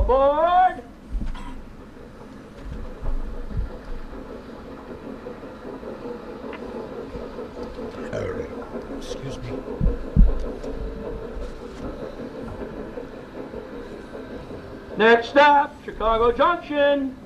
Aboard! Excuse me. Next stop, Chicago Junction.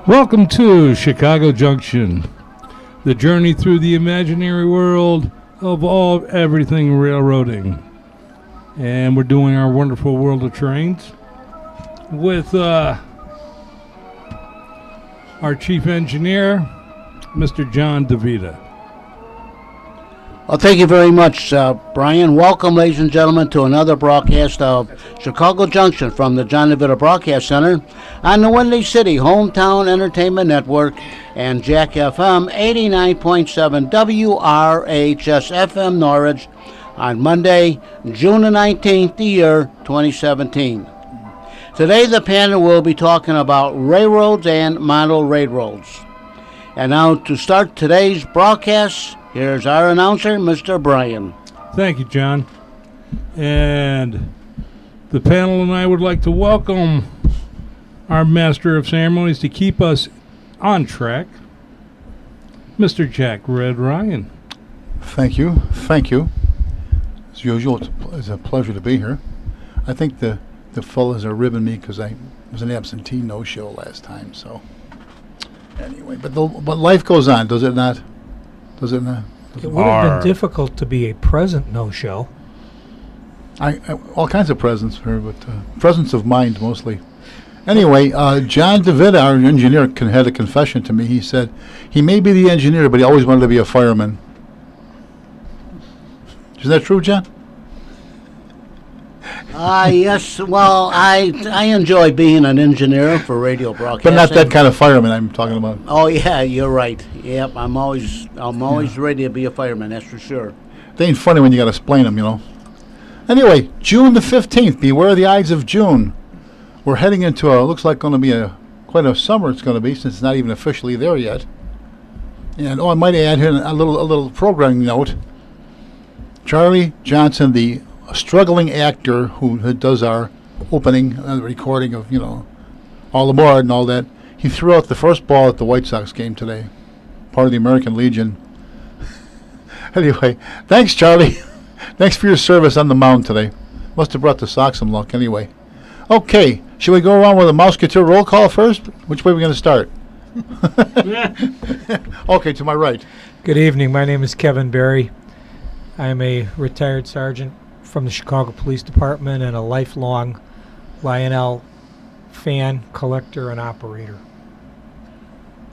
Welcome to Chicago Junction, the journey through the imaginary world of everything railroading. And we're doing our wonderful World of Trains with our chief engineer, Mr. John DeVita. Well, thank you very much, Brian. Welcome, ladies and gentlemen, to another broadcast of Chicago Junction from the John DeVita Broadcast Center on the Windy City Hometown Entertainment Network and Jack FM 89.7 WRHS FM Norwich on Monday, June the 19th, the year 2017. Today, the panel will be talking about railroads and model railroads. And now, to start today's broadcast, here's our announcer, Mr. Brian. Thank you, John. And the panel and I would like to welcome our Master of Ceremonies to keep us on track, Mr. Jack Red Ryan. Thank you. Thank you. As usual, it's a pleasure to be here. I think the fellas are ribbing me because I was an absentee no-show last time. So anyway, but life goes on, does it not? Does it not? It would have been difficult to be a present no-show. I all kinds of presents here, but presence of mind mostly. Anyway, John DeVita, our engineer, had a confession to me. He said he may be the engineer, but he always wanted to be a fireman. Is that true, John? Yes, well, I enjoy being an engineer for radio broadcasting. But not that kind of fireman I'm talking about. Oh, yeah, you're right. Yep, I'm always ready to be a fireman, that's for sure. They ain't funny when you got to explain them, you know. Anyway, June the 15th, beware the Ides of June. We're heading into looks like going to be quite a summer it's going to be, since it's not even officially there yet. And, I might add here a little programming note. Charlie Johnson, the struggling actor who does our opening recording of, all aboard and all that, he threw out the first ball at the White Sox game today, part of the American Legion. Anyway, thanks, Charlie. Thanks for your service on the mound today. Must have brought the Sox some luck anyway. Okay, should we go around with a Musketeer roll call first? Which way are we going to start? Okay, to my right. Good evening. My name is Kevin Berry. I am a retired sergeant from the Chicago Police Department and a lifelong Lionel fan, collector, and operator.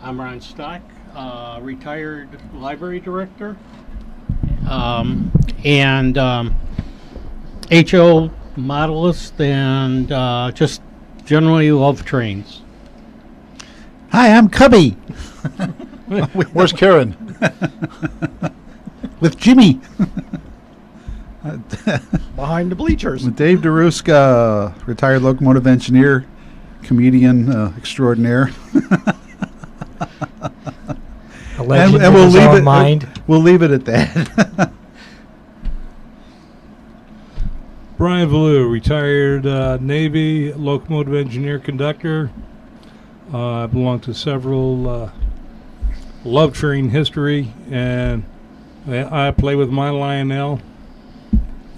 I'm Ron Stoch, retired library director, and HO modelist, and just generally love trains. Hi, I'm Cubby. Where's Karen? With Jimmy. Behind the bleachers. With Dave Daruszka, retired locomotive engineer, comedian extraordinaire. A legend in his own mind. We'll leave it at that. Brian Valleau, retired Navy locomotive engineer conductor. I belong to several love train history, and I play with my Lionel,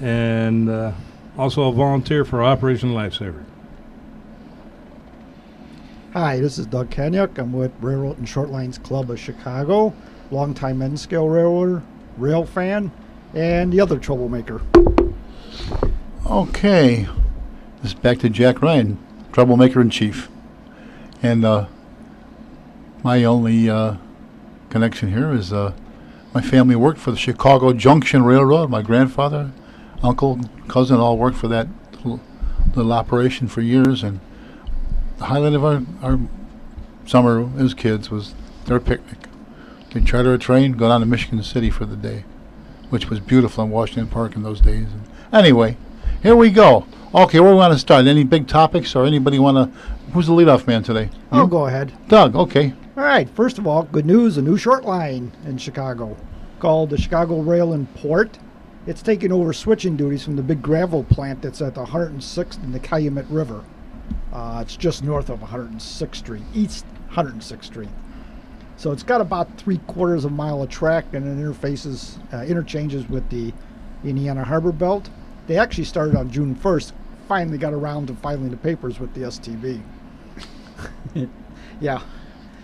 and also a volunteer for Operation Lifesaver. Hi, this is Doug Kaniuk. I'm with Railroad and Shortlines Club of Chicago, longtime N-scale railroader, rail fan, and the other troublemaker. Okay, this is back to Jack Ryan, troublemaker in chief. And my only connection here is my family worked for the Chicago Junction Railroad. My grandfather, uncle, cousin all worked for that little operation for years. And the highlight of our summer as kids was their picnic. They'd charter a train, go down to Michigan City for the day, which was beautiful in Washington Park in those days. And anyway, here we go. Okay, where do we want to start? Any big topics or anybody want to? Who's the leadoff man today? I'll go ahead. Doug, okay. All right, first of all, good news, a new Shortline in Chicago called the Chicago Rail and Port. It's taking over switching duties from the big gravel plant that's at the 106th and the Calumet River. It's just north of 106th Street, East 106th Street. So it's got about 3/4 of a mile of track and it interchanges with the Indiana Harbor Belt. They actually started on June 1st, finally got around to filing the papers with the STB. Yeah.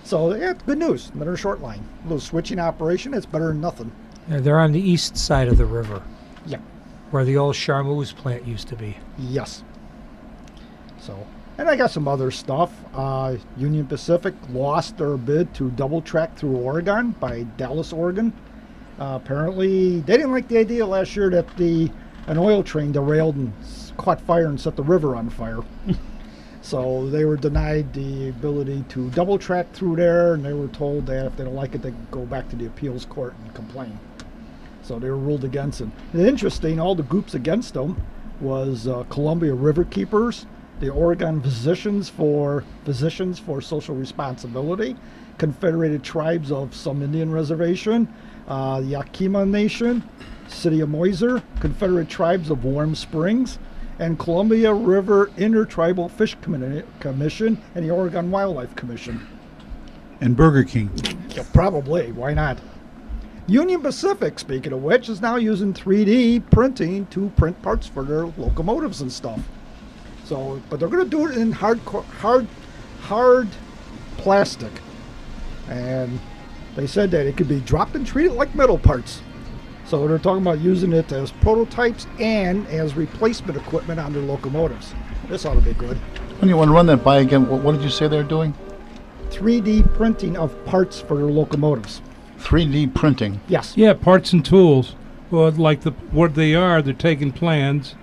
So, yeah, good news. Another short line. A little switching operation. It's better than nothing. Yeah, they're on the east side of the river, Yeah. where the old Charmeuse plant used to be. Yes. So, and I got some other stuff. Union Pacific lost their bid to double track through Oregon by Dallas, Oregon. Apparently, they didn't like the idea last year that an oil train derailed and caught fire and set the river on fire. So they were denied the ability to double track through there, and they were told that if they don't like it, they can go back to the appeals court and complain. So they were ruled against it. And interesting, all the groups against them was Columbia River Keepers, the Oregon Physicians for Social Responsibility, Confederated Tribes of some Indian Reservation, the Yakima Nation, City of Moiser, Confederate Tribes of Warm Springs, and Columbia River Intertribal Fish Commission and the Oregon Wildlife Commission. And Burger King. Yeah, probably. Why not? Union Pacific, speaking of which, is now using 3D printing to print parts for their locomotives and stuff. So, but they're going to do it in hard plastic. And they said that it could be dropped and treated like metal parts. So they're talking about using it as prototypes and as replacement equipment on their locomotives. This ought to be good. When you want to run that by again, what did you say they're doing? 3D printing of parts for their locomotives. 3D printing. Yes. Yeah, parts and tools. Well, like what they are, they're taking plans,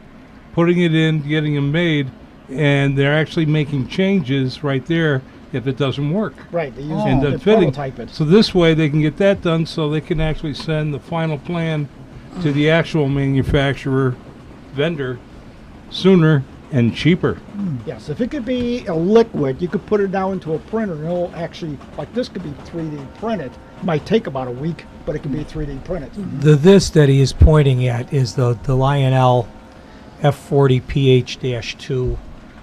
putting it in, getting them made, and they're actually making changes right there if it doesn't work. Right. They use And it the to fitting. prototype it. So this way they can get that done so they can actually send the final plan to the actual manufacturer, vendor, sooner and cheaper. Yes. If it could be a liquid, you could put it down into a printer and it'll actually, like this could be 3D printed. It might take about a week, but it can be 3D printed. This that he is pointing at is the Lionel F40PH-2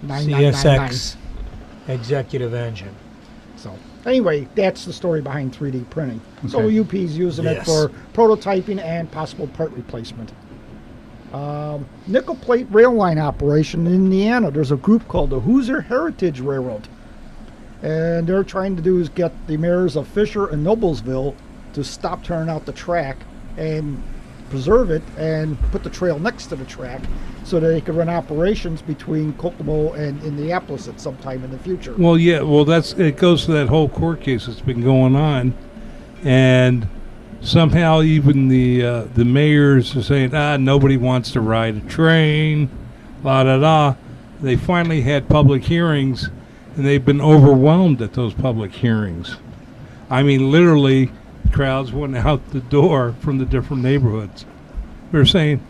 CSX executive engine. So anyway, that's the story behind 3D printing. So Okay. UP's using it Yes. for prototyping and possible part replacement. Nickel plate rail line operation in Indiana. There's a group called the Hoosier Heritage Railroad. And they're trying to do is get the mayors of Fisher and Noblesville to stop tearing out the track and preserve it and put the trail next to the track so that they could run operations between Kokomo and Indianapolis at some time in the future. Well, yeah, it goes to that whole court case that's been going on, and somehow even the mayors are saying, nobody wants to ride a train, la. They finally had public hearings, and they've been overwhelmed at those public hearings. I mean, literally, crowds went out the door from the different neighborhoods. They're saying,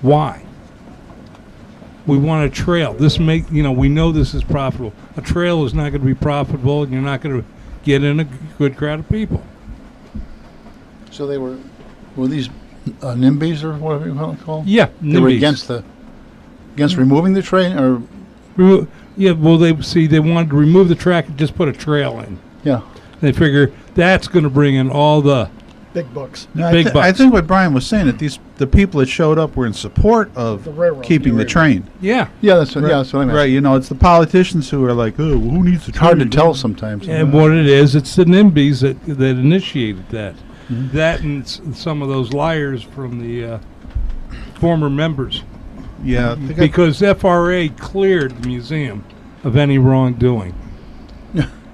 why? We want a trail. We know this is profitable. A trail is not going to be profitable, and you're not going to get in a good crowd of people. So were these NIMBYs or whatever you want to call them? Yeah, They were NIMBYs. against removing the train, or Yeah, well, they wanted to remove the track and just put a trail in. yeah. They figure that's going to bring in all the Big bucks. No, Big I bucks. think what Brian was saying, that the people that showed up were in support of The railroad. keeping the train. yeah. That's what I meant. Right, it's the politicians who are like, oh, well, who needs the It's train? hard to tell sometimes. And what it is, it's the NIMBYs that initiated that. That and some of those liars from the former members. Yeah, they got- Because FRA cleared the museum of any wrongdoing.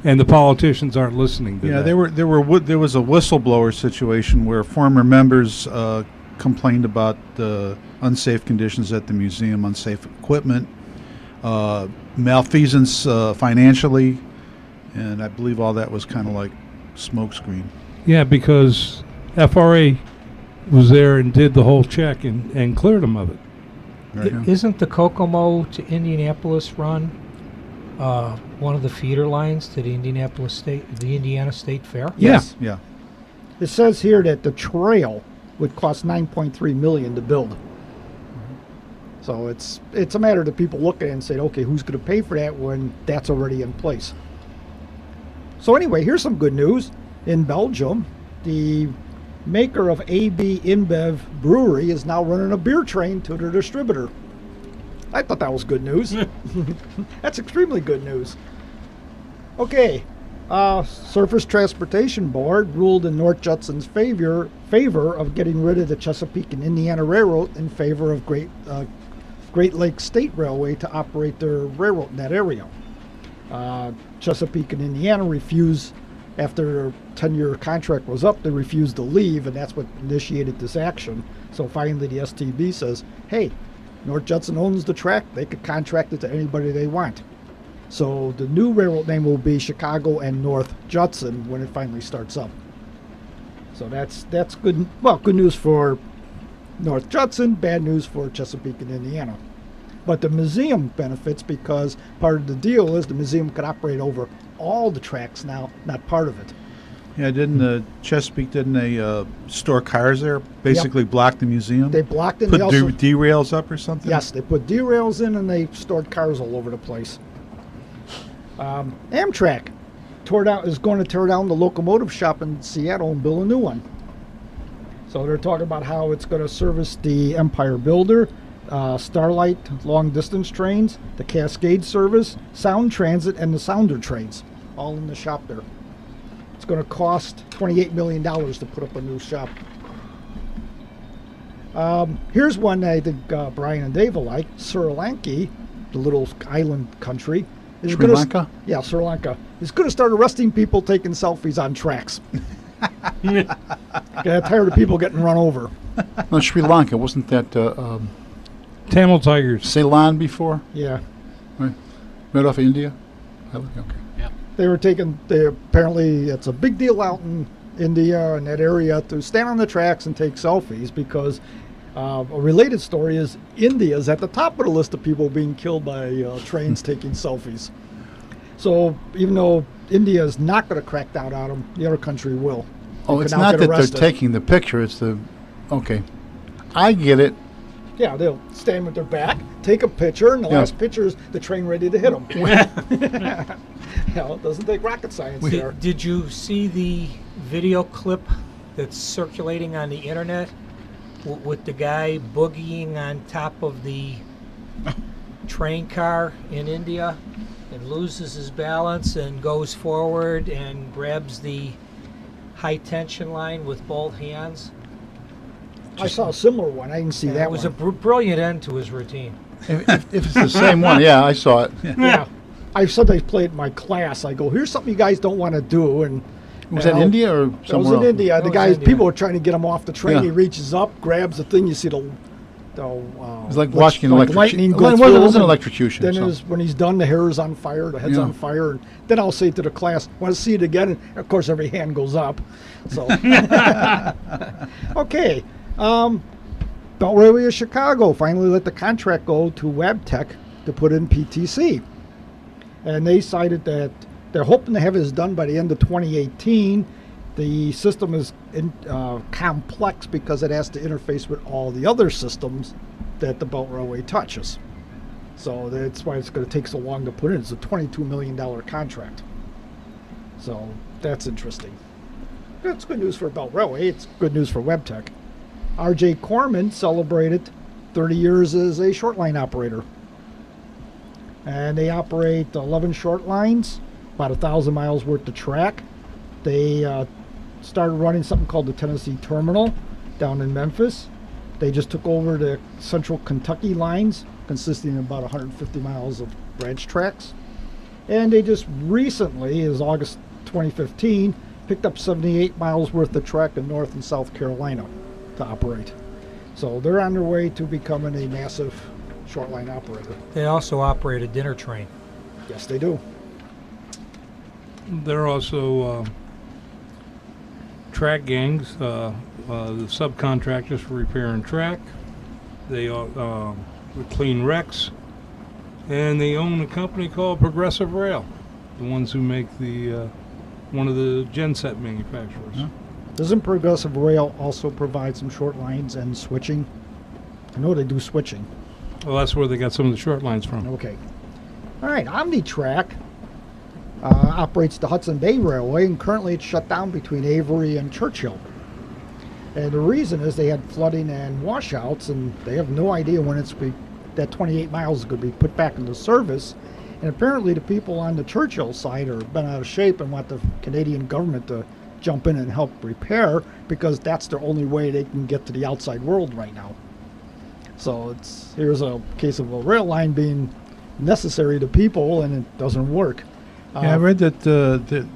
And the politicians aren't listening to that. there was a whistleblower situation where former members complained about the unsafe conditions at the museum, unsafe equipment, malfeasance financially, and I believe all that was kind of like smokescreen. Yeah, because FRA was there and did the whole check and cleared them of it. Isn't the Kokomo to Indianapolis run one of the feeder lines to the Indiana State Fair? Yes. Yeah. It says here that the trail would cost $9.3 million to build. So it's a matter that people look at it and say, okay, who's going to pay for that when that's already in place? So anyway, here's some good news. In Belgium, the maker of AB InBev Brewery is now running a beer train to their distributor. I thought that was good news. That's extremely good news. Okay, Surface Transportation Board ruled in North Judson's favor of getting rid of the Chesapeake and Indiana Railroad in favor of Great Lakes State Railway to operate their railroad in that area. Chesapeake and Indiana refused, after their 10-year contract was up, they refused to leave, and that's what initiated this action. So finally the STB says, hey, North Judson owns the track, they could contract it to anybody they want. So the new railroad name will be Chicago and North Judson when it finally starts up. So that's good. Well, good news for North Judson, bad news for Chesapeake and Indiana. But the museum benefits because part of the deal is the museum could operate over all the tracks now, not part of it. Yeah, Chesapeake, didn't they store cars there? Basically block the museum? They blocked it. Put derails up or something? Yes, they put derails in and they stored cars all over the place. Amtrak is going to tear down the locomotive shop in Seattle and build a new one. So they're talking about how it's going to service the Empire Builder, Starlight long distance trains, the Cascade service, Sound Transit, and the Sounder trains, all in the shop there. It's going to cost $28 million to put up a new shop. Here's one I think Brian and Dave will like. Sri Lanka, the little island country. Sri Lanka? Yeah, Sri Lanka. Is going to start arresting people taking selfies on tracks. Got tired of people getting run over. No, Sri Lanka, wasn't that Tamil Tigers. Ceylon before? Yeah. Right off of India? Okay. They were apparently it's a big deal out in India and that area to stand on the tracks and take selfies because a related story is India is at the top of the list of people being killed by trains taking selfies. So even though India is not going to crack down on them, the other country will. Oh, it's not that they're taking the picture, it's okay. I get it. Yeah, they'll stand with their back, take a picture, and the last picture is the train ready to hit them. It doesn't take rocket science there. Did you see the video clip that's circulating on the internet with the guy boogieing on top of the train car in India and loses his balance and goes forward and grabs the high tension line with both hands? I saw a similar one. I didn't see that one. It was a brilliant end to his routine. If it's the same one, yeah, I saw it. Yeah. I sometimes play it in my class. I go, here's something you guys don't want to do. And was that India or somewhere else? It was in India. The guys, people were trying to get him off the train. Yeah. He reaches up, grabs the thing. You see it's like watching lightning go through. It was an electrocution. Then when he's done, the hair is on fire, the head's on fire. And then I'll say to the class, want to see it again? And of course, every hand goes up. So, okay. Belt Railway of Chicago finally let the contract go to WABTEC to put in PTC. And they cited that they're hoping to have this done by the end of 2018. The system is complex because it has to interface with all the other systems that the Belt Railway touches. So that's why it's going to take so long to put in. It's a $22 million contract. So that's interesting. That's good news for Belt Railway. It's good news for WABTEC. R.J. Corman celebrated 30 years as a shortline operator. And they operate 11 short lines, about 1,000 miles worth of track. They started running something called the Tennessee Terminal down in Memphis. They just took over the Central Kentucky lines, consisting of about 150 miles of branch tracks. And they just recently, as August 2015, picked up 78 miles worth of track in North and South Carolina to operate. So they're on their way to becoming a massive shortline operator. They also operate a dinner train. Yes, they do. They're also track gangs, the subcontractors for repair and track. They with clean wrecks, and they own a company called Progressive Rail, the ones who make the one of the genset manufacturers. Yeah. Doesn't Progressive Rail also provide some short lines and switching? I know they do switching. Well, that's where they got some of the short lines from. Okay. All right, Omnitrax operates the Hudson Bay Railway, and currently it's shut down between Avery and Churchill. And the reason is they had flooding and washouts, and they have no idea when that 28 miles is going to be put back into service. And apparently the people on the Churchill side are bent out of shape and want the Canadian government to jump in and help repair, because that's their only way they can get to the outside world right now. So here's a case of a rail line being necessary to people, and it doesn't work. Yeah, I read that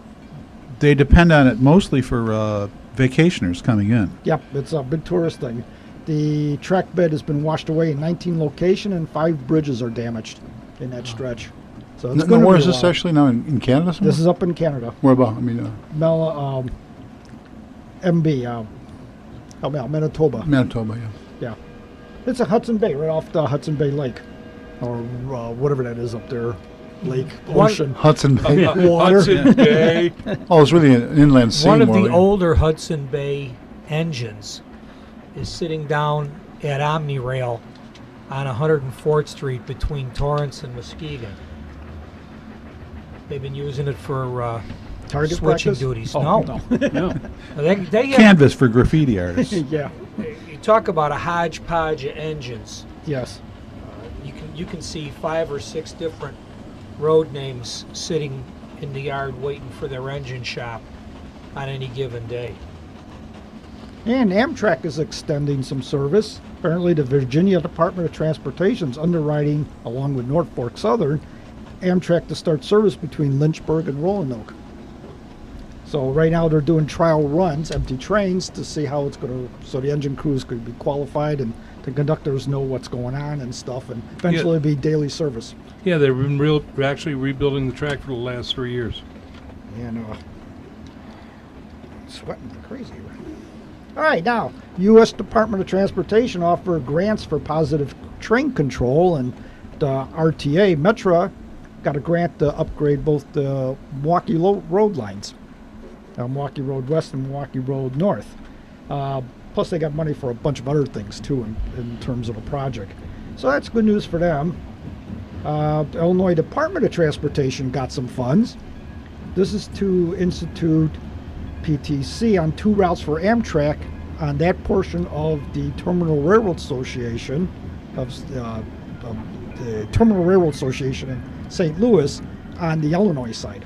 they depend on it mostly for vacationers coming in. Yep, it's a big tourist thing. The track bed has been washed away in 19 locations, and 5 bridges are damaged in that stretch. So it's Where is this actually now? In Canada somewhere? This is up in Canada. Where about? I mean, Manitoba. Manitoba, yeah. Yeah. It's a Hudson Bay, right off the Hudson Bay Lake. Or whatever that is up there. Lake, ocean. Hudson Bay. Water. Hudson Bay. Oh, it's really an inland sea. One of more the like- older Hudson Bay engines is sitting down at Omnirail on 104th Street between Torrance and Muskegon. They've been using it for Target switching practice? duties. Oh, No. No. They have, Canvas for graffiti artists. Yeah. you talk about a hodgepodge of engines. Yes. You can see 5 or 6 different road names sitting in the yard waiting for their engine shop on any given day. And Amtrak is extending some service. Apparently the Virginia Department of Transportation is underwriting, along with Norfolk Southern, Amtrak to start service between Lynchburg and Roanoke. So right now they're doing trial runs, empty trains, to see how it's going to, so the engine crews could be qualified and the conductors know what's going on and stuff, and eventually be daily service. Yeah, they've been actually rebuilding the track for the last 3 years. And sweating like crazy. All right, now, U.S. Department of Transportation offer grants for positive train control, and the RTA, Metra, got a grant to upgrade both the Milwaukee Road lines, Milwaukee Road West and Milwaukee Road North. Plus, they got money for a bunch of other things, too, in terms of a project. So that's good news for them. The Illinois Department of Transportation got some funds. This is to institute PTC on 2 routes for Amtrak on that portion of the Terminal Railroad Association of the Terminal Railroad Association in St. Louis on the Illinois side,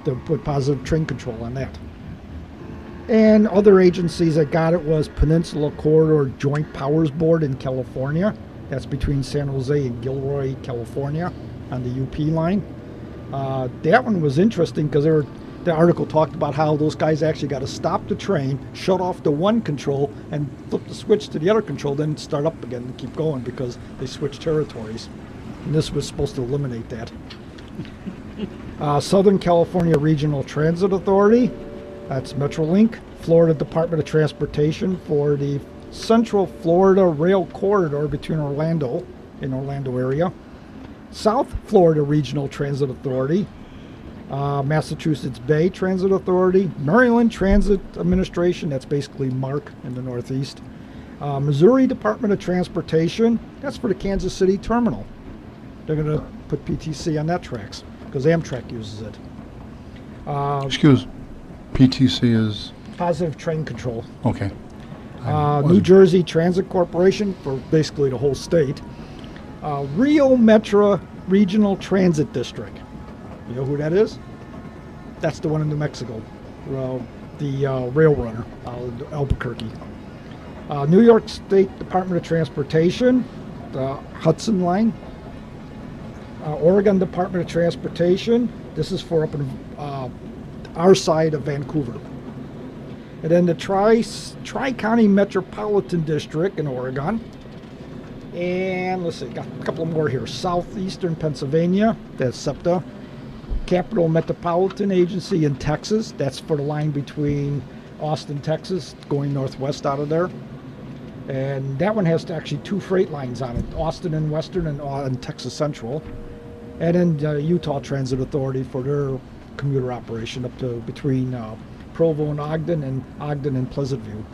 to put positive train control on that. And other agencies that got it was Peninsula Corridor Joint Powers Board in California. That's between San Jose and Gilroy, California, on the UP line. That one was interesting because the article talked about how those guys actually got to stop the train, shut off the one control, and flip the switch to the other control, then start up again and keep going because they switched territories. And this was supposed to eliminate that. Southern California Regional Transit Authority, that's Metrolink. Florida Department of Transportation for the Central Florida Rail Corridor between Orlando area. South Florida Regional Transit Authority. Massachusetts Bay Transit Authority, Maryland Transit Administration, that's basically MARC in the Northeast. Missouri Department of Transportation, that's for the Kansas City Terminal. They're going to put PTC on that tracks because Amtrak uses it. Excuse, PTC is Positive Train Control. okay. New Jersey Transit Corporation for basically the whole state. Rio Metra Regional Transit District. You know who that is? That's the one in New Mexico. The rail runner out of Albuquerque. New York State Department of Transportation, the Hudson Line. Oregon Department of Transportation. This is for up in our side of Vancouver. And then the Tri-County Metropolitan District in Oregon. And let's see, got a couple more here. Southeastern Pennsylvania, that's SEPTA. Capital Metropolitan Agency in Texas, that's for the line between Austin, Texas, going northwest out of there. And that one has actually 2 freight lines on it, Austin and Western and Texas Central. And then Utah Transit Authority for their commuter operation up to between Provo and Ogden and Pleasant View.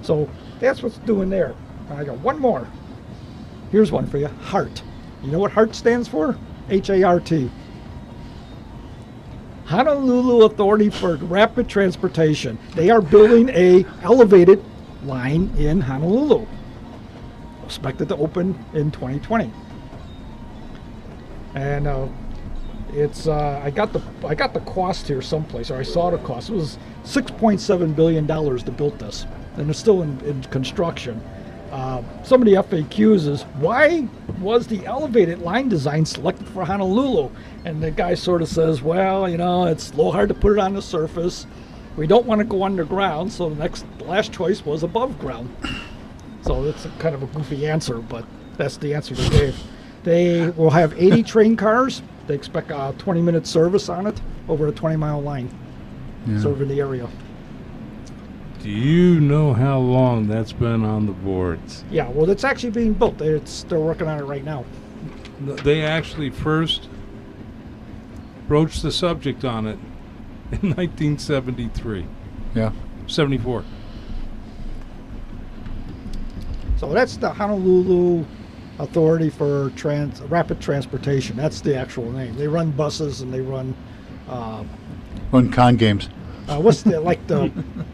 So that's what's doing there. I got one more. Here's one for you, HART. You know what HART stands for? H-A-R-T. Honolulu Authority for Rapid Transportation. They are building a elevated line in Honolulu. Expected to open in 2020. And it's I got the cost here someplace, or I saw the cost. It was $6.7 billion to build this, and it's still in construction. Some of the FAQs is, why was the elevated line design selected for Honolulu? And the guy sort of says, well, you know, it's a little hard to put it on the surface. We don't want to go underground, so the last choice was above ground. So it's kind of a goofy answer, but that's the answer they gave. They will have 80 train cars. They expect a 20-minute service on it over a 20-mile line, serving the area. Do you know how long that's been on the boards? Yeah, well, it's actually being built. They're working on it right now. They actually first broached the subject on it in 1973. Yeah. 74. So that's the Honolulu Authority for Rapid Transportation. That's the actual name. They run buses and they run con games. What's the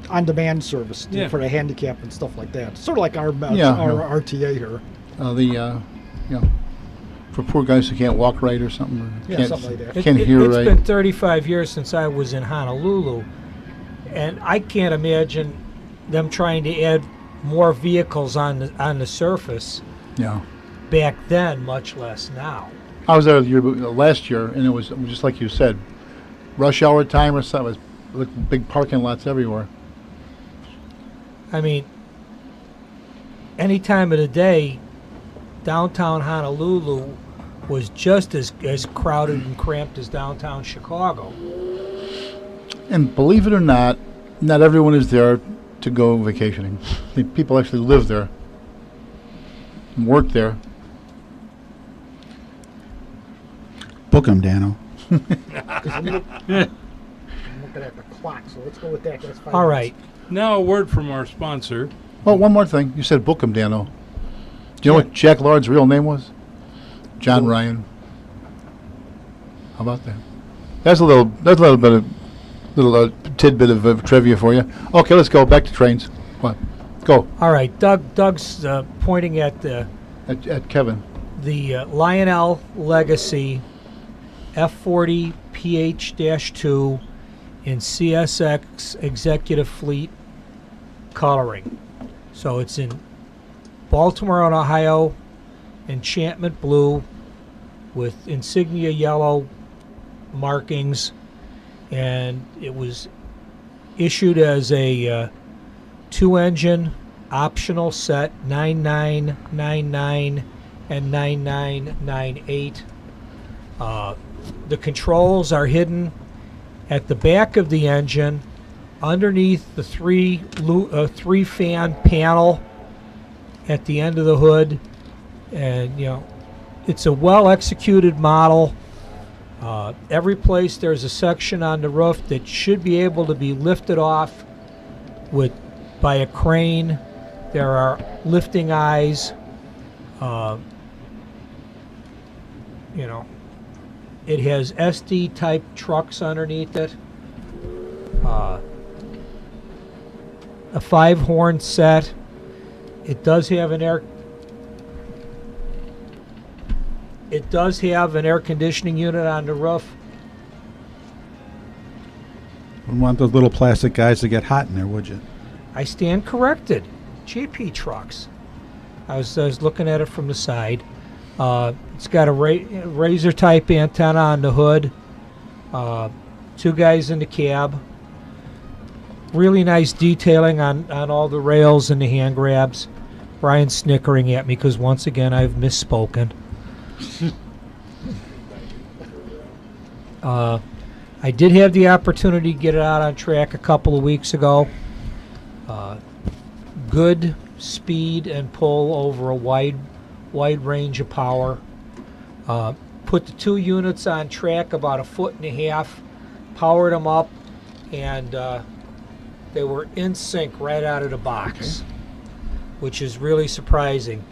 on-demand service for the handicap and stuff like that? Sort of like our RTA here. For poor guys who can't walk right or something. Or something like that. Can't hear right. It's been 35 years since I was in Honolulu, and I can't imagine them trying to add more vehicles on the surface. Yeah. Back then, much less now. I was there last year, and it was just like you said, rush hour time or something. It was big parking lots everywhere. I mean, any time of the day, downtown Honolulu was just as crowded and cramped as downtown Chicago. And believe it or not everyone is there to go vacationing. People actually live there and work there. Book 'em, Dano. I'm looking at the clock, so let's go with that. That's 5 All minutes. right. Now a word from our sponsor. Oh, one more thing. You said book 'em, Dano. Do you know what Jack Lord's real name was? John Ryan. How about that? That's a little bit of tidbit of trivia for you. Okay, let's go back to trains. What? Go. All right. Doug's pointing at Kevin. the Lionel Legacy F40 PH-2 in CSX Executive Fleet coloring. So it's in Baltimore and Ohio enchantment blue with insignia yellow markings, and it was issued as a 2-engine optional set, 9999 and 9998. The controls are hidden at the back of the engine underneath the three fan panel at the end of the hood. And it's a well executed model. Every place there's a section on the roof that should be able to be lifted off by a crane. There are lifting eyes. It has SD type trucks underneath it. A 5-horn set. It does have an air conditioning unit on the roof. Wouldn't want those little plastic guys to get hot in there, would you? I stand corrected. JP trucks. I was looking at it from the side. It's got a razor type antenna on the hood. 2 guys in the cab. Really nice detailing on all the rails and the hand grabs. Brian's snickering at me because once again I've misspoken. I did have the opportunity to get it out on track a couple of weeks ago. Good speed and pull over a wide range of power. Put the 2 units on track about 1.5 feet, powered them up, and they were in sync right out of the box, which is really surprising.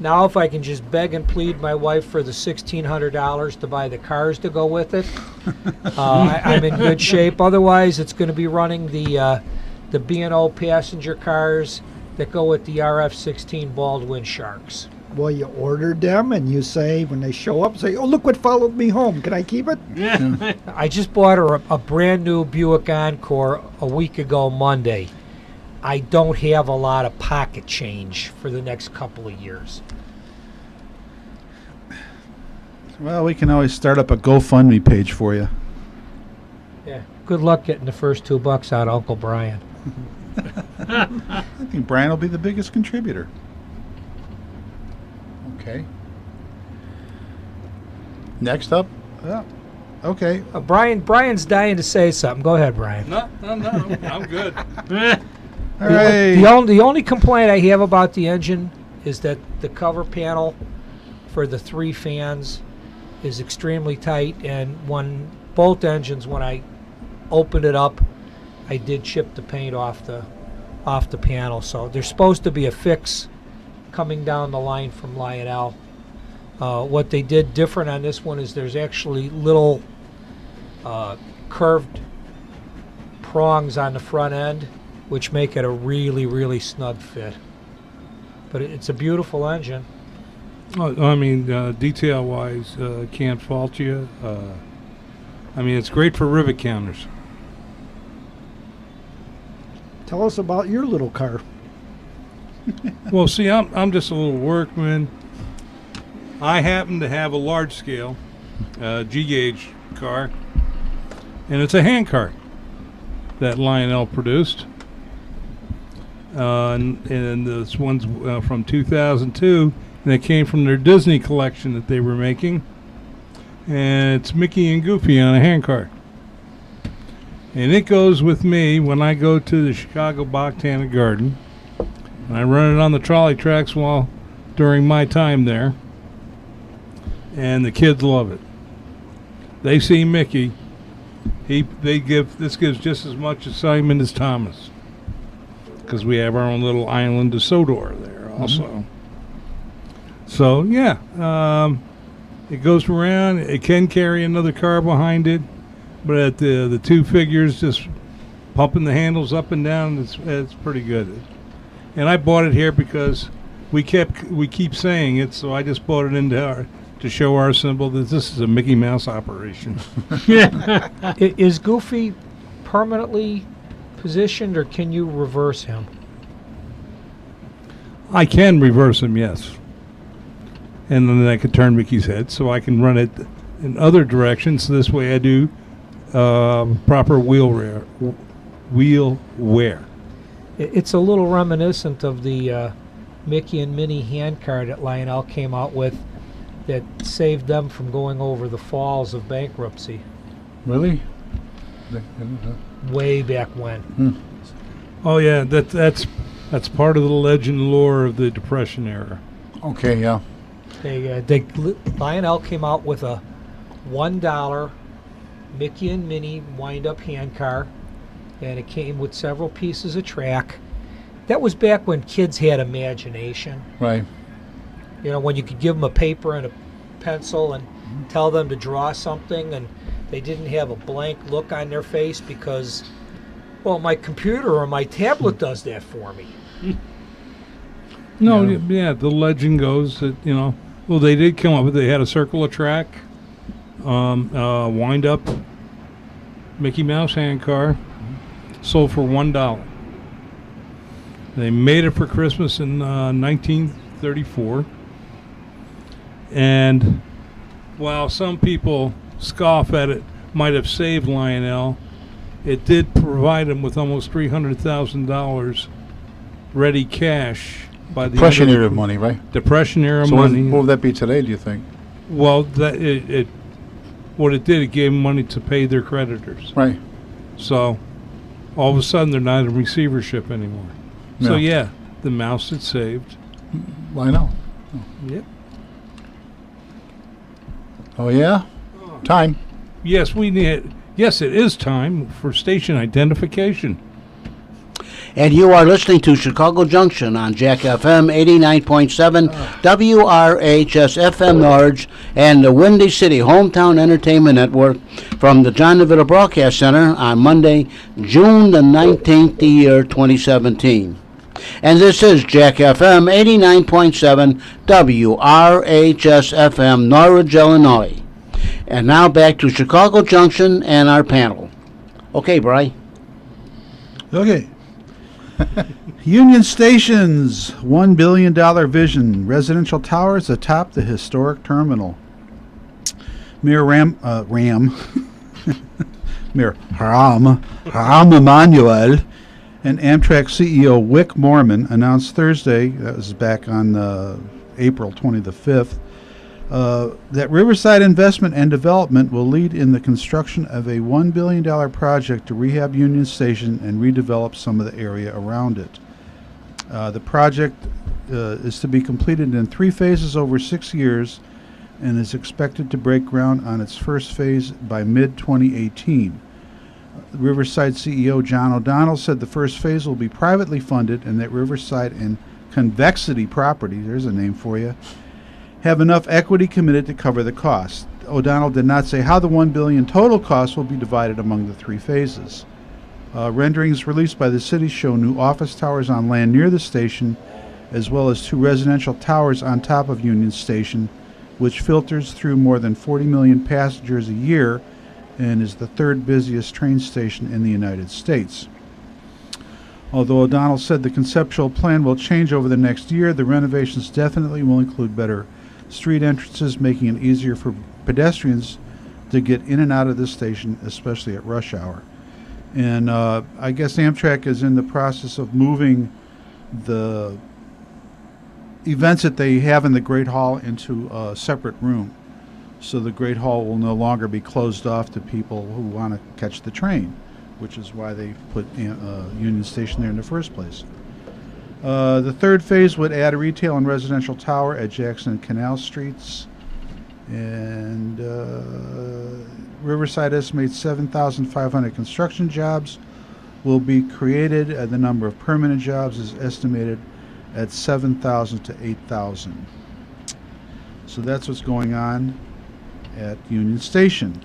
Now if I can just beg and plead my wife for the $1,600 to buy the cars to go with it, I'm in good shape. Otherwise, it's going to be running the B&O passenger cars that go with the RF-16 Baldwin Sharks. Well, you ordered them, and you say, when they show up, say, oh, look what followed me home. Can I keep it? I just bought her a brand new Buick Encore a week ago Monday. I don't have a lot of pocket change for the next couple of years. Well, we can always start up a GoFundMe page for you. Yeah. Good luck getting the first $2 out of Uncle Brian. I think Brian will be the biggest contributor. Okay. Next up. Yeah. Okay. Brian's dying to say something. Go ahead, Brian. No, I'm good. All right. The only complaint I have about the engine is that the cover panel for the 3 fans is extremely tight, and when both engines, when I opened it up, I did chip the paint off the panel. So there's supposed to be a fix coming down the line from Lionel. What they did different on this one is there's actually little curved prongs on the front end, which make it a really, really snug fit. But it's a beautiful engine. I mean, detail-wise, can't fault you. I mean, it's great for rivet counters. Tell us about your little car. Well, see, I'm just a little workman. I happen to have a large-scale G-gauge car, and it's a hand car that Lionel produced. And this one's from 2002, and it came from their Disney collection that they were making. And it's Mickey and Goofy on a handcart. And it goes with me when I go to the Chicago Botanic Garden. And I run it on the trolley tracks during my time there. And the kids love it. They see Mickey. This gives just as much excitement as Thomas, because we have our own little island of Sodor there also. Mm-hmm. So yeah, it goes around. It can carry another car behind it, but at the 2 figures just pumping the handles up and down, it's pretty good. And I bought it here because we keep saying it, so I just bought it to show our symbol that this is a Mickey Mouse operation. Is Goofy permanently positioned, or can you reverse him? I can reverse him, yes. And then I could turn Mickey's head, so I can run it in other directions. So this way I do proper wheel wear. It's a little reminiscent of the Mickey and Minnie handcar that Lionel came out with that saved them from going over the falls of bankruptcy. Really? Way back when. Oh yeah, that's part of the legend lore of the Depression era. Okay, yeah. Lionel came out with a $1 Mickey and Minnie wind-up handcar, and it came with several pieces of track. That was back when kids had imagination. Right. You know, when you could give them a paper and a pencil and tell them to draw something, and they didn't have a blank look on their face because, well, my computer or my tablet does that for me. No, yeah, the legend goes that, well, they did come up with, they had a circle of track, wind up Mickey Mouse handcar, sold for $1. They made it for Christmas in 1934. And while some people scoff at it, might have saved Lionel, it did provide him with almost $300,000 ready cash by the Depression era money, right? Depression era so money. What would that be today, do you think? Well, what it did, it gave them money to pay their creditors. Right. So all of a sudden they're not in receivership anymore. So yeah, the mouse it saved. I know. Yep. Oh, yeah? Time. Yes, we need. Yes, it is time for station identification. And you are listening to Chicago Junction on Jack FM 89.7, WRHS FM Norge, and the Windy City Hometown Entertainment Network from the John DeVito Broadcast Center on Monday, June the 19th, the year 2017. And this is Jack FM 89.7, WRHS FM Norwich, Illinois. And now back to Chicago Junction and our panel. Okay, Bri. Okay. Union Station's $1 billion vision. Residential towers atop the historic terminal. Mayor Rahm Emanuel and Amtrak CEO Wick Moorman announced Thursday, that was back on April 25th, that Riverside Investment and Development will lead in the construction of a $1 billion project to rehab Union Station and redevelop some of the area around it. The project is to be completed in 3 phases over 6 years and is expected to break ground on its first phase by mid-2018. Riverside CEO John O'Donnell said the first phase will be privately funded and that Riverside and Convexity Property, there's a name for you, have enough equity committed to cover the cost. O'Donnell did not say how the $1 billion total cost will be divided among the 3 phases. Renderings released by the city show new office towers on land near the station, as well as 2 residential towers on top of Union Station, which filters through more than 40 million passengers a year and is the 3rd busiest train station in the United States. Although O'Donnell said the conceptual plan will change over the next year, the renovations definitely will include better street entrances, making it easier for pedestrians to get in and out of the station, especially at rush hour. And I guess Amtrak is in the process of moving the events that they have in the Great Hall into a separate room. So the Great Hall will no longer be closed off to people who want to catch the train, which is why they put Union Station there in the first place. The 3rd phase would add a retail and residential tower at Jackson and Canal Streets. And Riverside estimates 7,500 construction jobs will be created. The number of permanent jobs is estimated at 7,000 to 8,000. So that's what's going on at Union Station.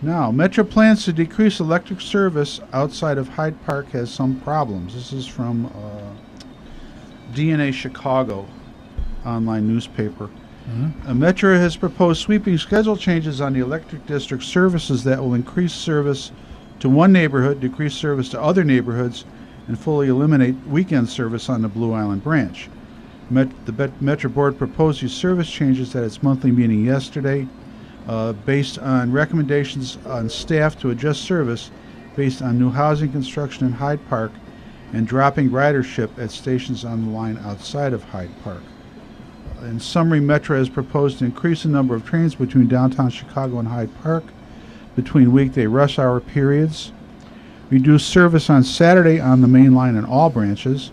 Now, Metra plans to decrease electric service outside of Hyde Park has some problems. This is from DNA Chicago online newspaper. Metra has proposed sweeping schedule changes on the electric district services that will increase service to one neighborhood, decrease service to other neighborhoods, and fully eliminate weekend service on the Blue Island branch. The Metra board proposed these service changes at its monthly meeting yesterday, based on recommendations on staff to adjust service based on new housing construction in Hyde Park and dropping ridership at stations on the line outside of Hyde Park. In summary, Metra has proposed to increase the number of trains between downtown Chicago and Hyde Park between weekday rush hour periods, reduce service on Saturday on the main line in all branches,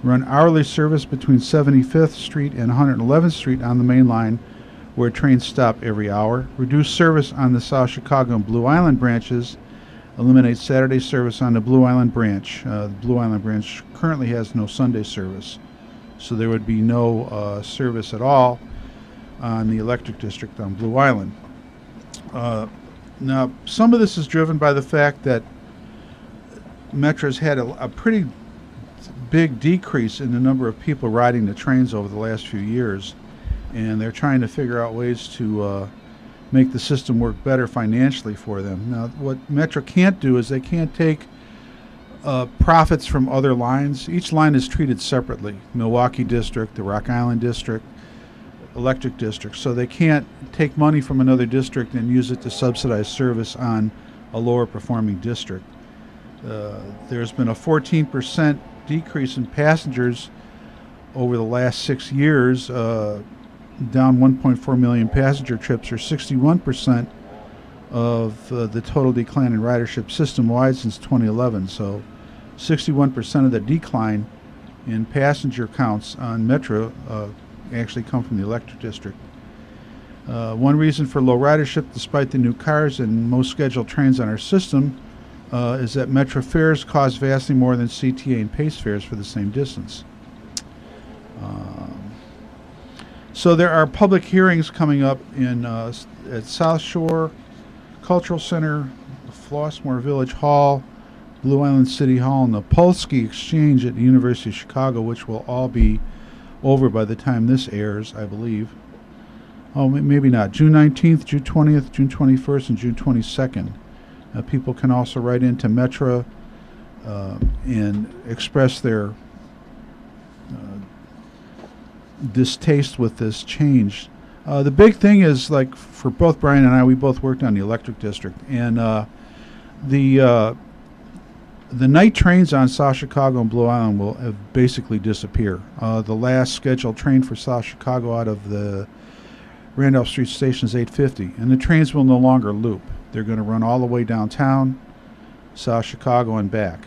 run hourly service between 75th Street and 111th Street on the main line where trains stop every hour, reduce service on the South Chicago and Blue Island branches, eliminate Saturday service on the Blue Island branch. The Blue Island branch currently has no Sunday service, so there would be no service at all on the electric district on Blue Island. Now, some of this is driven by the fact that Metra's had a pretty big decrease in the number of people riding the trains over the last few years, and they're trying to figure out ways to make the system work better financially for them. Now, what Metra can't do is they can't take profits from other lines. Each line is treated separately. Milwaukee District, the Rock Island District, electric district. So they can't take money from another district and use it to subsidize service on a lower performing district. There's been a 14% decrease in passengers over the last 6 years, down 1.4 million passenger trips, or 61% of the total decline in ridership system-wide since 2011. So 61% of the decline in passenger counts on Metra actually come from the electric district. One reason for low ridership, despite the new cars and most scheduled trains on our system, is that Metra fares cost vastly more than CTA and PACE fares for the same distance. So there are public hearings coming up at South Shore Cultural Center, the Flossmoor Village Hall, Blue Island City Hall, and the Polsky Exchange at the University of Chicago, which will all be over by the time this airs, I believe. Oh, maybe not. June 19th, June 20th, June 21st, and June 22nd. People can also write into Metra and express their distaste with this change. The big thing is, like, for both Brian and I, we both worked on the electric district, and the night trains on South Chicago and Blue Island will basically disappear. The last scheduled train for South Chicago out of the Randolph Street Station is 8:50, and the trains will no longer loop. They're going to run all the way downtown, South Chicago, and back.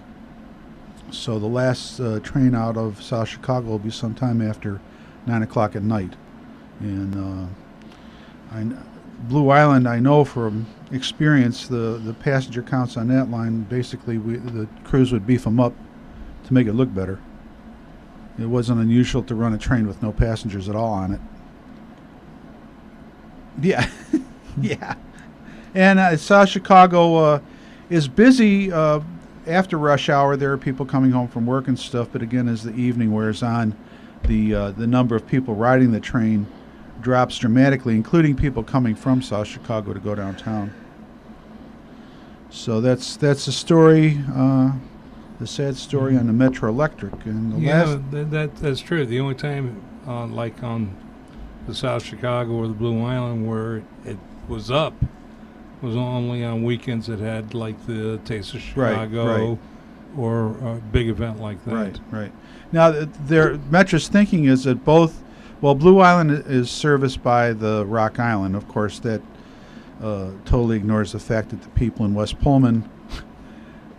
So the last train out of South Chicago will be sometime after 9 o'clock at night. And Blue Island, I know from experience, the passenger counts on that line, basically the crews would beef them up to make it look better. It wasn't unusual to run a train with no passengers at all on it. Yeah, yeah. And South Chicago is busy after rush hour. There are people coming home from work and stuff, but again, as the evening wears on, the number of people riding the train drops dramatically, including people coming from South Chicago to go downtown. So that's the story, the sad story on the Metro Electric. And that's true. The only time, like on the South Chicago or the Blue Island, where it was up, was only on weekends that had like the Taste of Chicago, right. Or a big event like that. Right. Now, Metra's thinking is that Blue Island is serviced by the Rock Island. Of course, that totally ignores the fact that the people in West Pullman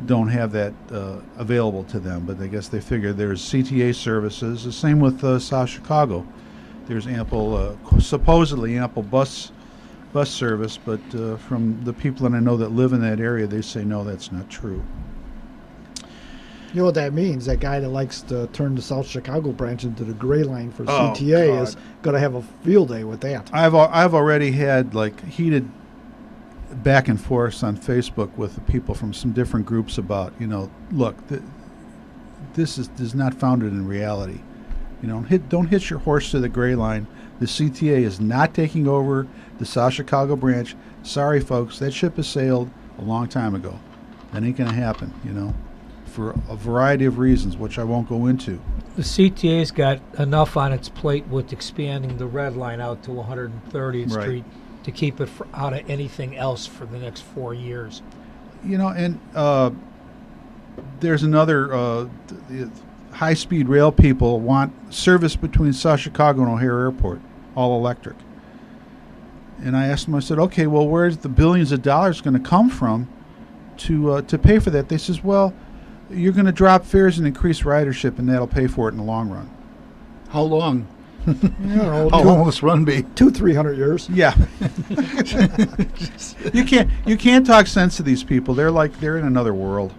don't have that available to them. But I guess they figure there's CTA services. The same with South Chicago. There's supposedly ample bus service, but from the people that I know that live in that area, they say no, that's not true. You know what that means? That guy that likes to turn the South Chicago branch into the gray line for CTA is going to have a field day with that. I've already had like heated back and forth on Facebook with the people from some different groups about, look, this is not founded in reality. Don't hitch your horse to the gray line. The CTA is not taking over the South Chicago branch. Sorry, folks, that ship has sailed a long time ago. That ain't going to happen, for a variety of reasons, which I won't go into. The CTA's got enough on its plate with expanding the red line out to 130th Right. Street to keep it out of anything else for the next 4 years. And there's another high-speed rail people want service between South Chicago and O'Hare Airport, all electric. And I asked them, I said, okay, well, where's the billions of dollars going to come from to pay for that? They says, well, you're going to drop fares and increase ridership, and that'll pay for it in the long run. How long? How long will this run be? 200-300 years. Yeah. You can't talk sense to these people. They're in another world,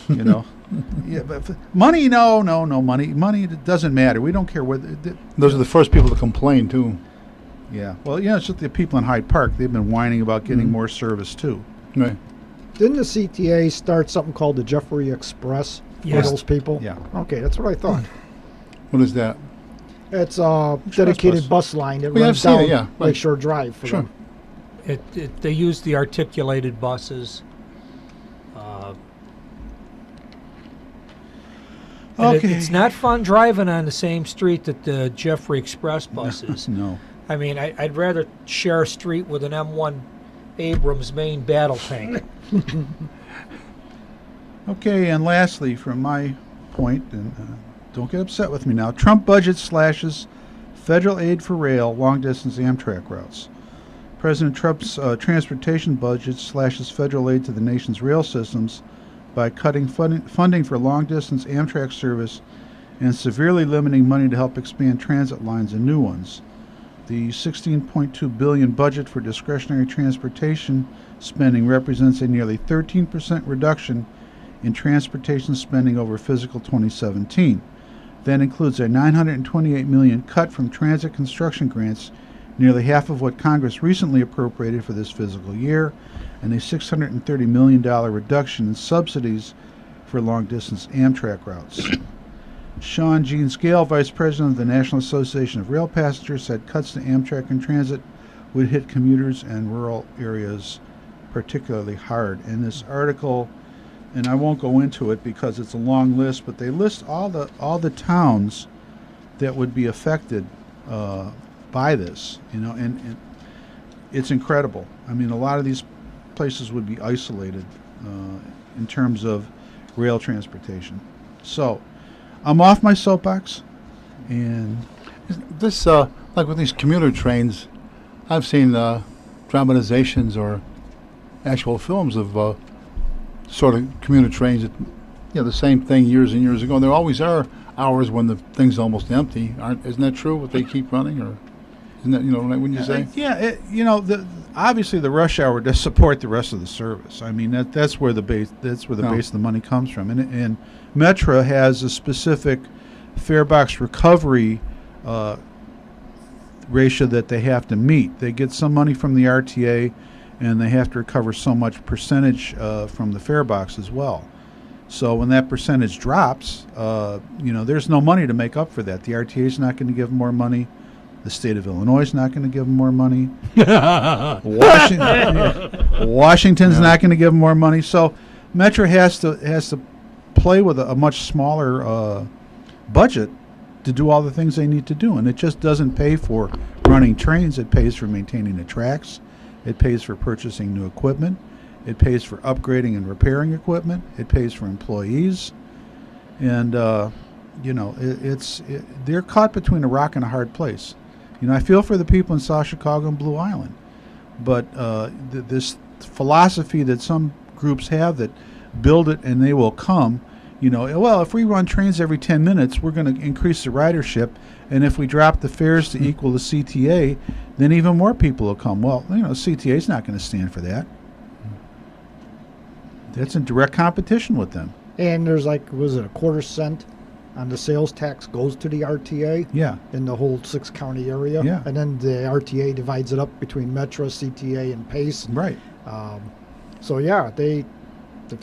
Yeah, but money, no money. Money, it doesn't matter. We don't care whether. Those are the first people to complain too. Yeah. Well, it's just the people in Hyde Park. They've been whining about getting more service too. Right. Didn't the CTA start something called the Jeffrey Express for Yes. those people? Yeah. Okay, that's what I thought. What is that? It's a dedicated bus line that Well, yeah, runs I've seen down it, yeah, right. Lakeshore Drive for Sure. them. They use the articulated buses. And Okay. it's not fun driving on the same street that the Jeffrey Express bus is. No. I mean, I'd rather share a street with an M1 Abrams main battle tank. Okay, and lastly, from my point, and don't get upset with me now, Trump budget slashes federal aid for rail long-distance Amtrak routes. President Trump's transportation budget slashes federal aid to the nation's rail systems by cutting funding for long-distance Amtrak service and severely limiting money to help expand transit lines and new ones. The $16.2 billion budget for discretionary transportation spending represents a nearly 13% reduction in transportation spending over fiscal 2017. That includes a $928 million cut from transit construction grants, nearly half of what Congress recently appropriated for this fiscal year, and a $630 million reduction in subsidies for long-distance Amtrak routes. Sean Gene Scale, Vice President of the National Association of Rail Passengers, said cuts to Amtrak and transit would hit commuters and rural areas particularly hard. In this article, and I won't go into it because it's a long list, but they list all the towns that would be affected by this, and it's incredible. I mean, a lot of these places would be isolated in terms of rail transportation. So, I'm off my soapbox, and This, like with these commuter trains, I've seen dramatizations or actual films of sort of commuter trains that, the same thing years and years ago. And there always are hours when the thing's almost empty. Isn't that true? What they keep running, or isn't that wouldn't you say? Obviously the rush hour does support the rest of the service. I mean that's where the base base of the money comes from, and Metra has a specific fare box recovery ratio that they have to meet. They get some money from the RTA, and they have to recover so much percentage from the fare box as well. So when that percentage drops, there's no money to make up for that. The RTA is not going to give them more money. The state of Illinois is not going to give them more money. Washington's not going to give them more money. So Metra has to play with a much smaller budget to do all the things they need to do, and it just doesn't pay for running trains. It pays for maintaining the tracks. It pays for purchasing new equipment. It pays for upgrading and repairing equipment. It pays for employees, and they're caught between a rock and a hard place. I feel for the people in South Chicago and Blue Island, but this philosophy that some groups have that build it and they will come. Well, if we run trains every 10 minutes, we're going to increase the ridership, and if we drop the fares to equal the CTA, then even more people will come. Well, CTA is not going to stand for that. That's in direct competition with them. And there's was it a quarter cent on the sales tax goes to the RTA? Yeah. In the whole 6-county area? Yeah. And then the RTA divides it up between Metra, CTA, and PACE. Right. So, yeah, if they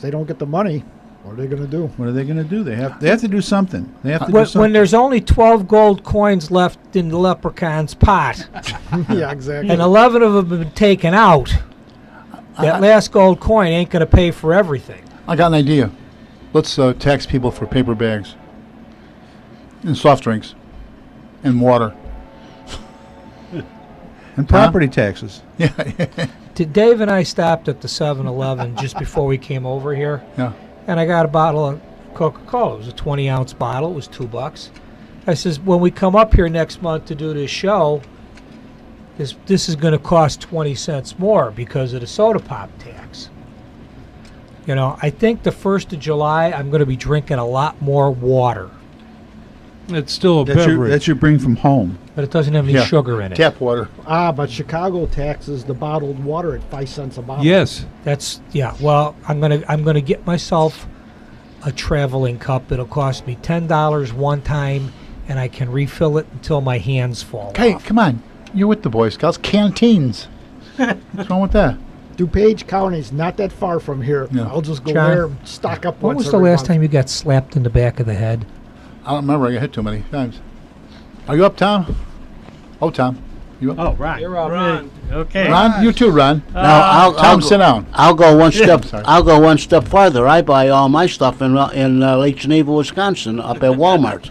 don't get the money, what are they going to do? What are they going to do? They have to do something. They have to do something. When there's only 12 gold coins left in the leprechaun's pot, Yeah, exactly. and 11 of them have been taken out, that last gold coin ain't going to pay for everything. I got an idea. Let's tax people for paper bags and soft drinks and water. And property taxes. Yeah. Dave and I stopped at the 7-Eleven just before we came over here. Yeah. And I got a bottle of Coca-Cola. It was a 20-ounce bottle. It was $2. I says, when we come up here next month to do this show, this is going to cost 20 cents more because of the soda pop tax. I think the 1st of July, I'm going to be drinking a lot more water. It's still a That beverage. you bring from home. But it doesn't have any sugar in it. Tap water. But Chicago taxes the bottled water at 5 cents a bottle. Yes. Well, I'm gonna get myself a traveling cup. It'll cost me $10 one time, and I can refill it until my hands fall Hey, off. come on. You're with the Boy Scouts. Canteens. What's wrong with that? DuPage County's not that far from here. Yeah. I'll just go John, there and stock up When once was the every last month. time you got slapped in the back of the head? I don't remember. I got hit too many times. Are you up, Tom? Oh, Tom. You up? Oh, right. You're up. Ron. Okay. Ron, you too, Ron. Now, Tom, sit down. I'll go one step. Sorry. I'll go one step farther. I buy all my stuff in Lake Geneva, Wisconsin, up at Walmart.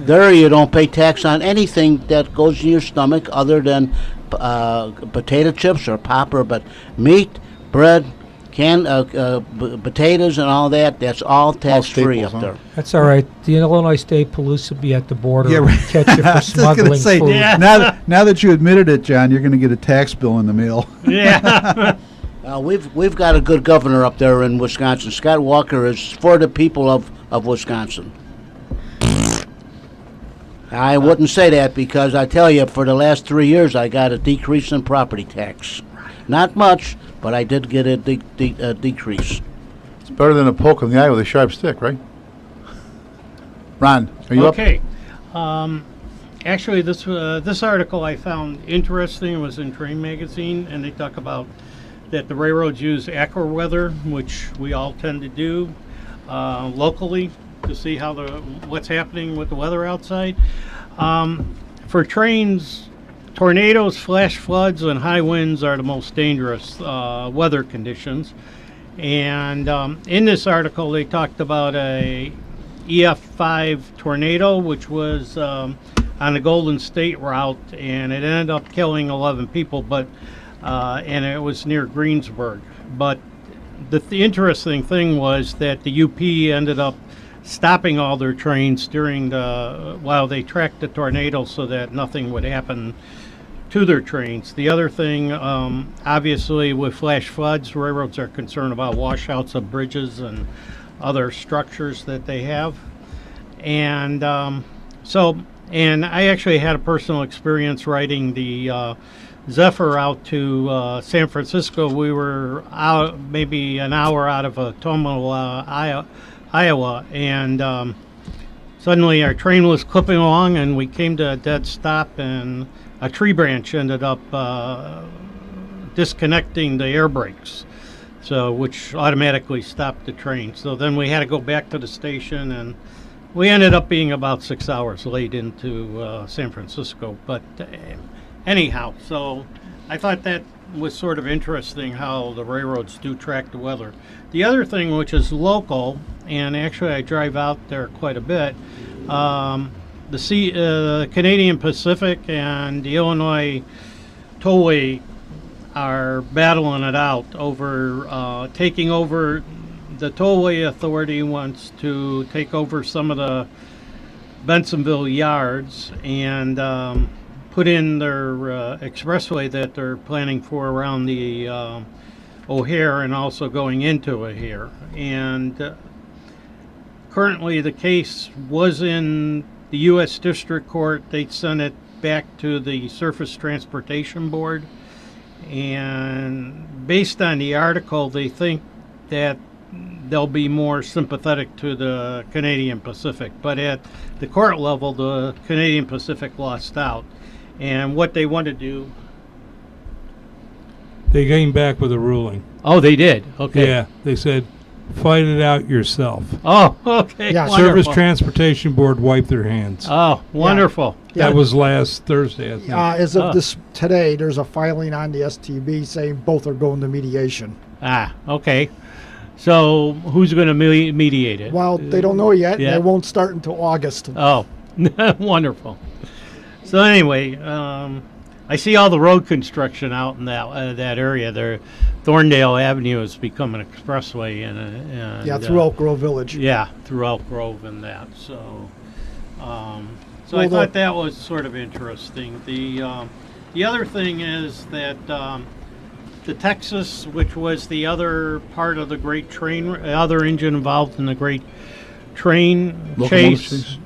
There, you don't pay tax on anything that goes in your stomach other than potato chips or popper, but meat, bread, canned potatoes, and all that. That's all tax free staples, up there. That's all right. The Illinois State Police will be at the border Yeah, and right. catch you I for was just gonna smuggling say, food. now that you admitted it, John, you're going to get a tax bill in the mail. Yeah. We've got a good governor up there in Wisconsin. Scott Walker is for the people of Wisconsin. I wouldn't say that because I tell you, for the last 3 years, I got a decrease in property tax. Not much, but I did get a decrease. It's better than a poke in the eye with a sharp stick, right? Ron, are you up? Okay. Actually, this article I found interesting. It was in Train Magazine, and they talk about that the railroads use AccuWeather, which we all tend to do locally to see how what's happening with the weather outside. For trains, tornadoes, flash floods, and high winds are the most dangerous weather conditions. And in this article, they talked about a EF5 tornado, which was on the Golden State route, and it ended up killing 11 people, but and it was near Greensburg. But the interesting thing was that the UP ended up stopping all their trains while they tracked the tornado so that nothing would happen to their trains. The other thing, obviously, with flash floods, railroads are concerned about washouts of bridges and other structures that they have. And and I actually had a personal experience riding the Zephyr out to San Francisco. We were out maybe an hour out of Tomo, Iowa, and suddenly our train was clipping along, and we came to a dead stop, and a tree branch ended up disconnecting the air brakes, which automatically stopped the train. So then we had to go back to the station, and we ended up being about 6 hours late into San Francisco. But anyhow, so I thought that was sort of interesting how the railroads do track the weather. The other thing, which is local, and actually I drive out there quite a bit, the Canadian Pacific and the Illinois Tollway are battling it out over taking over. The Tollway Authority wants to take over some of the Bensonville yards and put in their expressway that they're planning for around the O'Hare and also going into O'Hare. And currently the case was in the U.S. District Court. They sent it back to the Surface Transportation Board. And based on the article, they think that they'll be more sympathetic to the Canadian Pacific. But at the court level, the Canadian Pacific lost out. And what they want to do... They came back with a ruling. Oh, they did? Okay. Yeah, they said, fight it out yourself. Oh, okay. Yeah, Surface Transportation Board wiped their hands. Oh, wonderful. Yeah. That was last Thursday, I think. As of today, there's a filing on the STB saying both are going to mediation. Ah, okay. So who's going to mediate it? Well, they don't know yet. Yeah. They won't start until August. Oh, wonderful. So anyway, I see all the road construction out in that area. There, Thorndale Avenue has become an expressway, and through Elk Grove Village. Yeah, through Elk Grove and that. So, Well, I thought that was sort of interesting. The other thing is that the Texas, which was the other part of the Great Train, other engine involved in the Great Train Chase,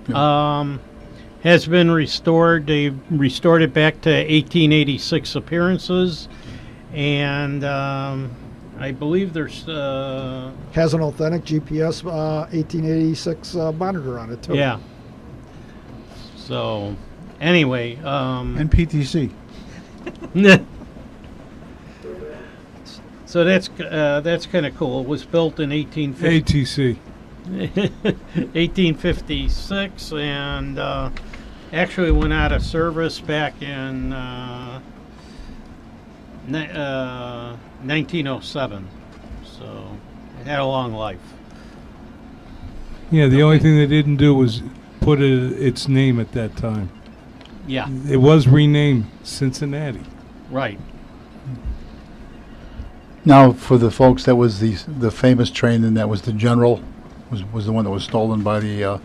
has been restored. They restored it back to 1886 appearances, and I believe there's has an authentic GPS 1886 monitor on it too. Yeah. So, anyway, And PTC. so that's kind of cool. It was built in ATC. 1856, and actually went out of service back in 1907. So it had a long life. Yeah, the only thing they didn't do was put its name at that time. Yeah, It was renamed Cincinnati. right. Now, for the folks, that was the famous train, and that was the General, was the one that was stolen by the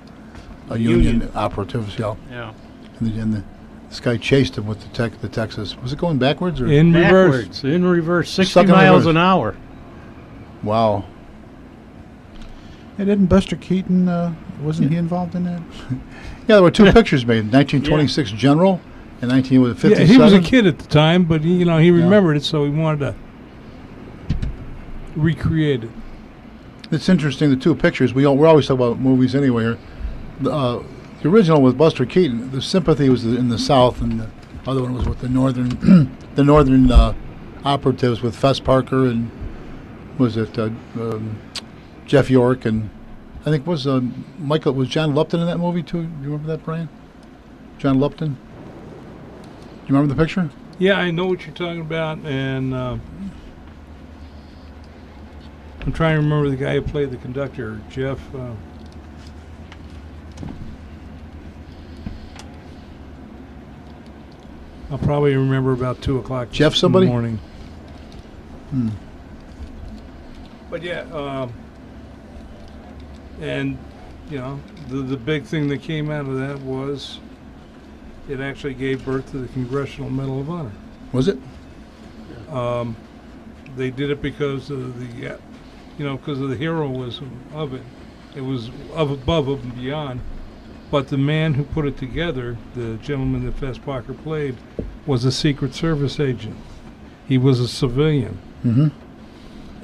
Union operatives. Yeah, Yeah. and this guy chased him with the Texas. Was it going backwards or? In reverse. Backwards, in reverse, 60 Stuck in miles reverse. an hour. Wow. Hey, didn't Buster Keaton, wasn't he involved in that? Yeah, there were two pictures made, 1926 General and 1957. Yeah, he was a kid at the time, but he remembered it, so he wanted to recreate it. It's interesting, the two pictures. We're always talking about movies anyway. The original with Buster Keaton, the sympathy was in the South, and the other one was with the northern, the northern operatives with Fess Parker and was it Jeff York, and I think was John Lupton in that movie too. Do you remember that, Brian? John Lupton. Do you remember the picture? Yeah, I know what you're talking about, and I'm trying to remember the guy who played the conductor, Jeff. I'll probably remember about 2 o'clock. Jeff somebody? In the morning. But yeah, and the big thing that came out of that was it actually gave birth to the Congressional Medal of Honor. Was it? They did it because of the because of the heroism of it. It was above and beyond. But the man who put it together, the gentleman that Fess Parker played, was a Secret Service agent. He was a civilian. Mm-hmm.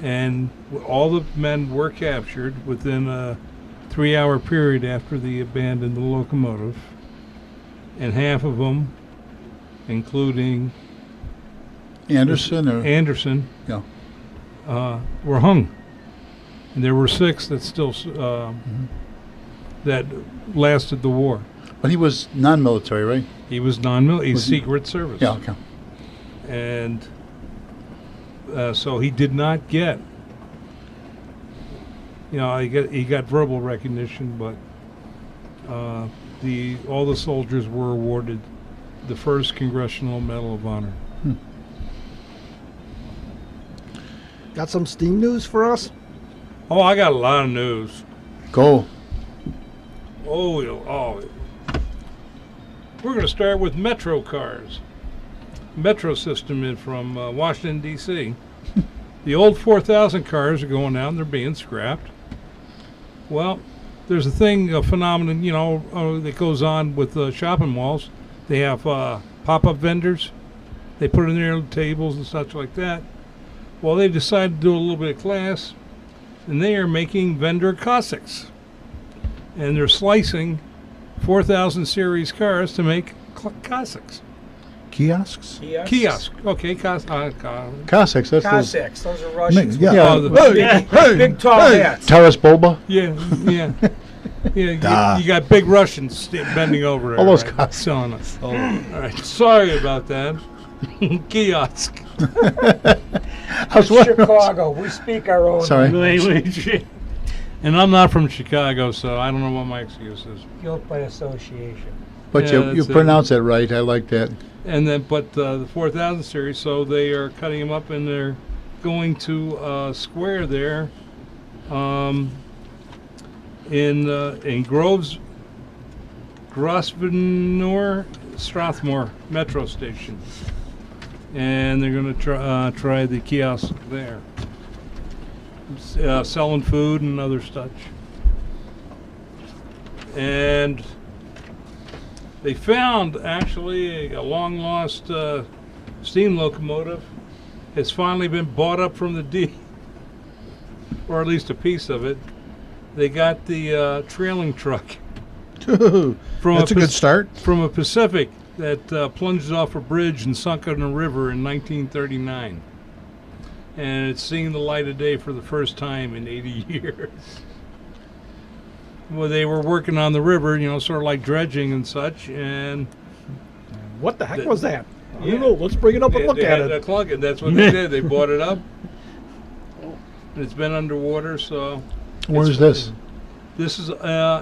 And all the men were captured within a 3-hour period after they abandoned the locomotive. And half of them, including Anderson, yeah, were hung. And there were 6 that still that lasted the war. But he was non-military, right? He was non-military. He's Secret Service. Yeah, okay. And so he did not get. He got verbal recognition, but all the soldiers were awarded the first Congressional Medal of Honor. Got some steam news for us? Oh, I got a lot of news. Go. We're going to start with Metro cars. Metro system from Washington, D.C. The old 4,000 cars are going out and they're being scrapped. Well, there's a phenomenon, that goes on with shopping malls. They have pop-up vendors. They put in their tables and such like that. Well, they decided to do a little bit of class, and they are making vendor Cossacks. And they're slicing 4,000 series cars to make Cossacks. Kiosks? Kiosk. Okay, Cossacks. That's Cossacks, those are Russians. big tall hats. Taras Bulba. Yeah. You got big Russians bending over there. All those right, selling us. All right. Sorry about that. Kiosk. Chicago. We speak our own Sorry. And I'm not from Chicago, so I don't know what my excuse is. Guilt by association. But you pronounce it right. I like that. And then, but the 4,000 series, so they are cutting them up, and they're going to square there in Grosvenor Strathmore Metro Station, and they're going to try the kiosk there, selling food and other such. And they found actually a long lost steam locomotive has finally been bought up from the D, or at least a piece of it. They got the trailing truck. That's a good start. From a Pacific that plunged off a bridge and sunk in a river in 1939. And it's seeing the light of day for the first time in 80 years. Well, they were working on the river, sort of like dredging and such, and... What the heck was that? I don't know. Let's bring it up and look at it. And that's what they did. They bought it up. And it's been underwater, so... Where's this? This is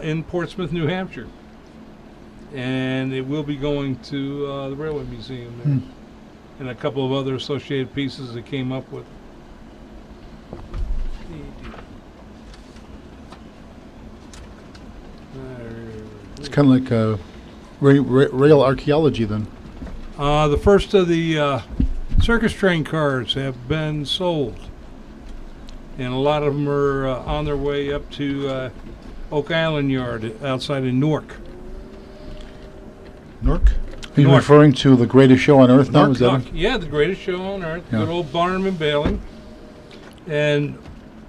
in Portsmouth, New Hampshire. And it will be going to the Railway Museum there. And a couple of other associated pieces that came up with. It's kind of like rail archaeology then. The first of the circus train cars have been sold. and a lot of them are on their way up to Oak Island Yard outside of Newark. Newark? Are you Newark. referring to the greatest show on earth now? Is that Stoch, yeah, the greatest show on earth. Yeah. Good old Barnum and Bailey. And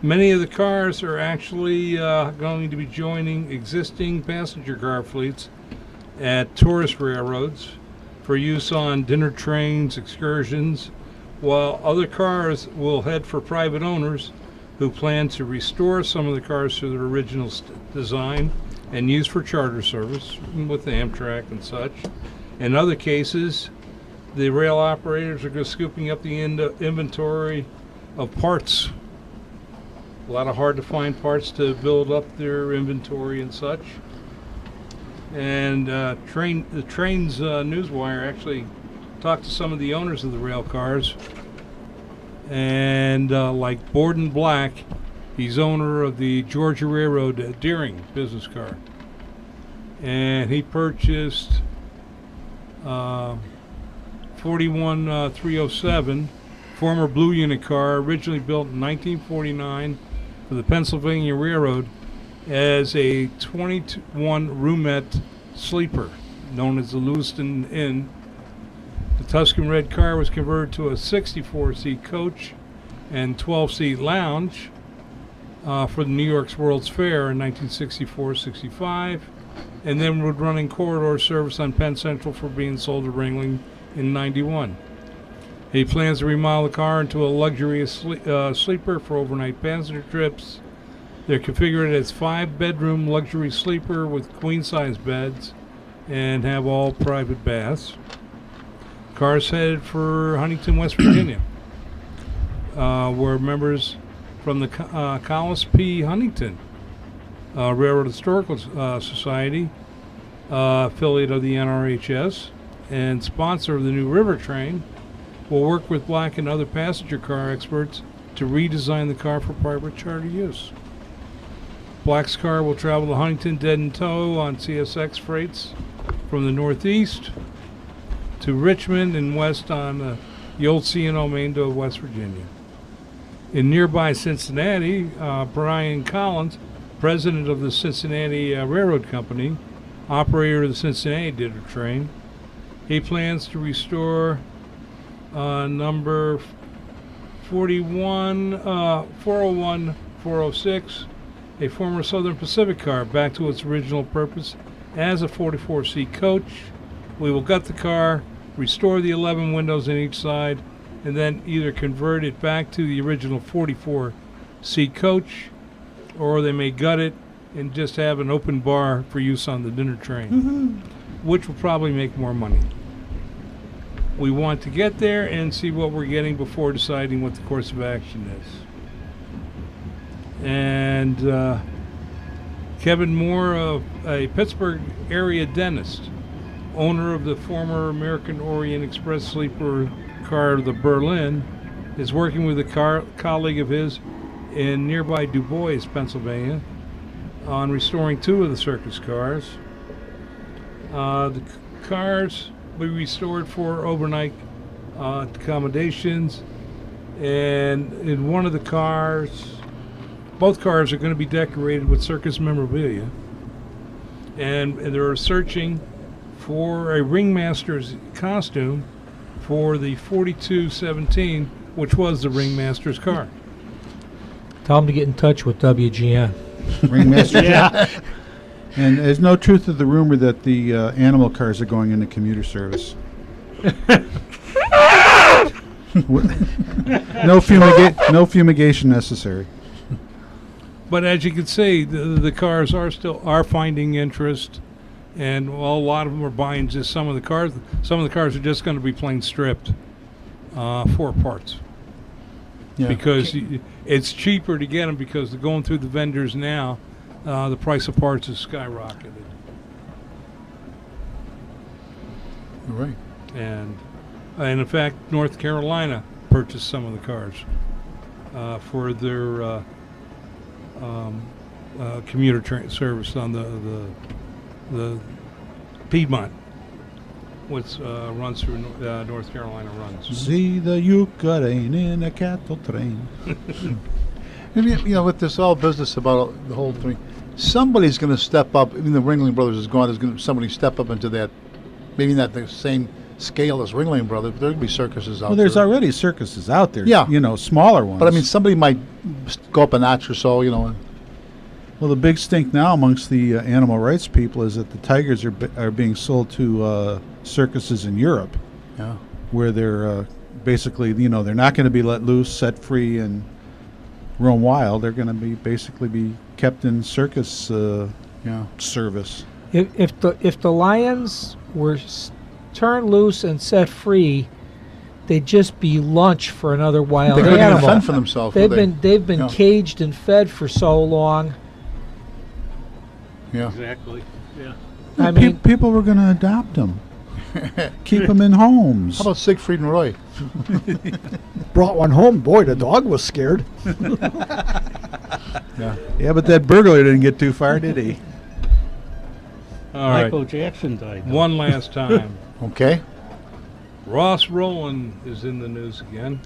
many of the cars are actually going to be joining existing passenger car fleets at tourist railroads for use on dinner trains, excursions, while other cars will head for private owners who plan to restore some of the cars to their original design and use for charter service with Amtrak and such. In other cases, the rail operators are just scooping up the inventory of parts. A lot of hard to find parts to build up their inventory and such. And the Trains Newswire actually talked to some of the owners of the rail cars. And like Borden Black, he's owner of the Georgia Railroad Deering business car. And he purchased 41307, former Blue Unit car, originally built in 1949 for the Pennsylvania Railroad as a 21 roomette sleeper known as the Lewiston Inn. The Tuscan red car was converted to a 64-seat coach and 12-seat lounge for the New York's World's Fair in 1964-65, and then would run in corridor service on Penn Central for being sold to Ringling in 91. He plans to remodel the car into a luxurious sleeper for overnight passenger trips. They're configured as 5-bedroom luxury sleeper with queen-size beds and have all private baths. Car's headed for Huntington, West Virginia, where members from the Collis P. Huntington Railroad Historical Society, affiliate of the NRHS, and sponsor of the new River Train, will work with Black and other passenger car experts to redesign the car for private charter use. Black's car will travel to Huntington dead in tow on CSX freights from the northeast to Richmond and west on the old C&O main to West Virginia. In nearby Cincinnati, Brian Collins, president of the Cincinnati Railroad Company, operator of the Cincinnati Dinner Train, he plans to restore number 40406, a former Southern Pacific car, back to its original purpose as a 44-seat coach. We will gut the car, restore the 11 windows on each side, and then either convert it back to the original 44-seat coach, or they may gut it and just have an open bar for use on the dinner train, which will probably make more money. We want to get there and see what we're getting before deciding what the course of action is. And Kevin Moore, a Pittsburgh area dentist, owner of the former American Orient Express sleeper car, the Berlin, is working with a colleague of his in nearby Du Bois, Pennsylvania, on restoring 2 of the circus cars. The cars will be restored for overnight accommodations, and in one of the cars, both cars are going to be decorated with circus memorabilia, and they're searching for a ringmaster's costume for the 4217, which was the ringmaster's car. Tell them to get in touch with WGN. Ringmaster. Yeah. And there's no truth to the rumor that the animal cars are going into commuter service. No fumigation necessary. But as you can see, the cars are finding interest, and well, a lot of them are buying just some of the cars. Some of the cars are just going to be plain stripped for parts. Yeah. Because it's cheaper to get them because they're going through the vendors now. The price of parts is skyrocketed. Right. And in fact, North Carolina purchased some of the cars for their commuter train service on the Piedmont, which runs through North Carolina runs. See the Ukraine in a cattle train. Maybe, with this all business about the whole thing, somebody's going to step up. I mean, the Ringling Brothers is gone. There's going to somebody step up into that. Maybe not the same scale as Ringling Brothers, but there could be circuses out there. Well, there's already circuses out there. Yeah. Smaller ones. But I mean, somebody might go up a notch or so. Well, the big stink now amongst the animal rights people is that the tigers are being sold to circuses in Europe. Yeah. Where they're basically, they're not going to be let loose, set free, and roam wild. They're going to be kept in circus service. If the lions were turned loose and set free, they'd just be lunch for another wild They couldn't even animal. fend for themselves. They've been caged and fed for so long. Yeah. Exactly. Yeah. I mean, people were going to adopt them, keep them in homes. How about Siegfried and Roy? Brought one home. Boy, the dog was scared. Yeah, but that burglar didn't get too far, did he? All right. Michael Jackson died. though. One last time. Okay. Ross Rowland is in the news again.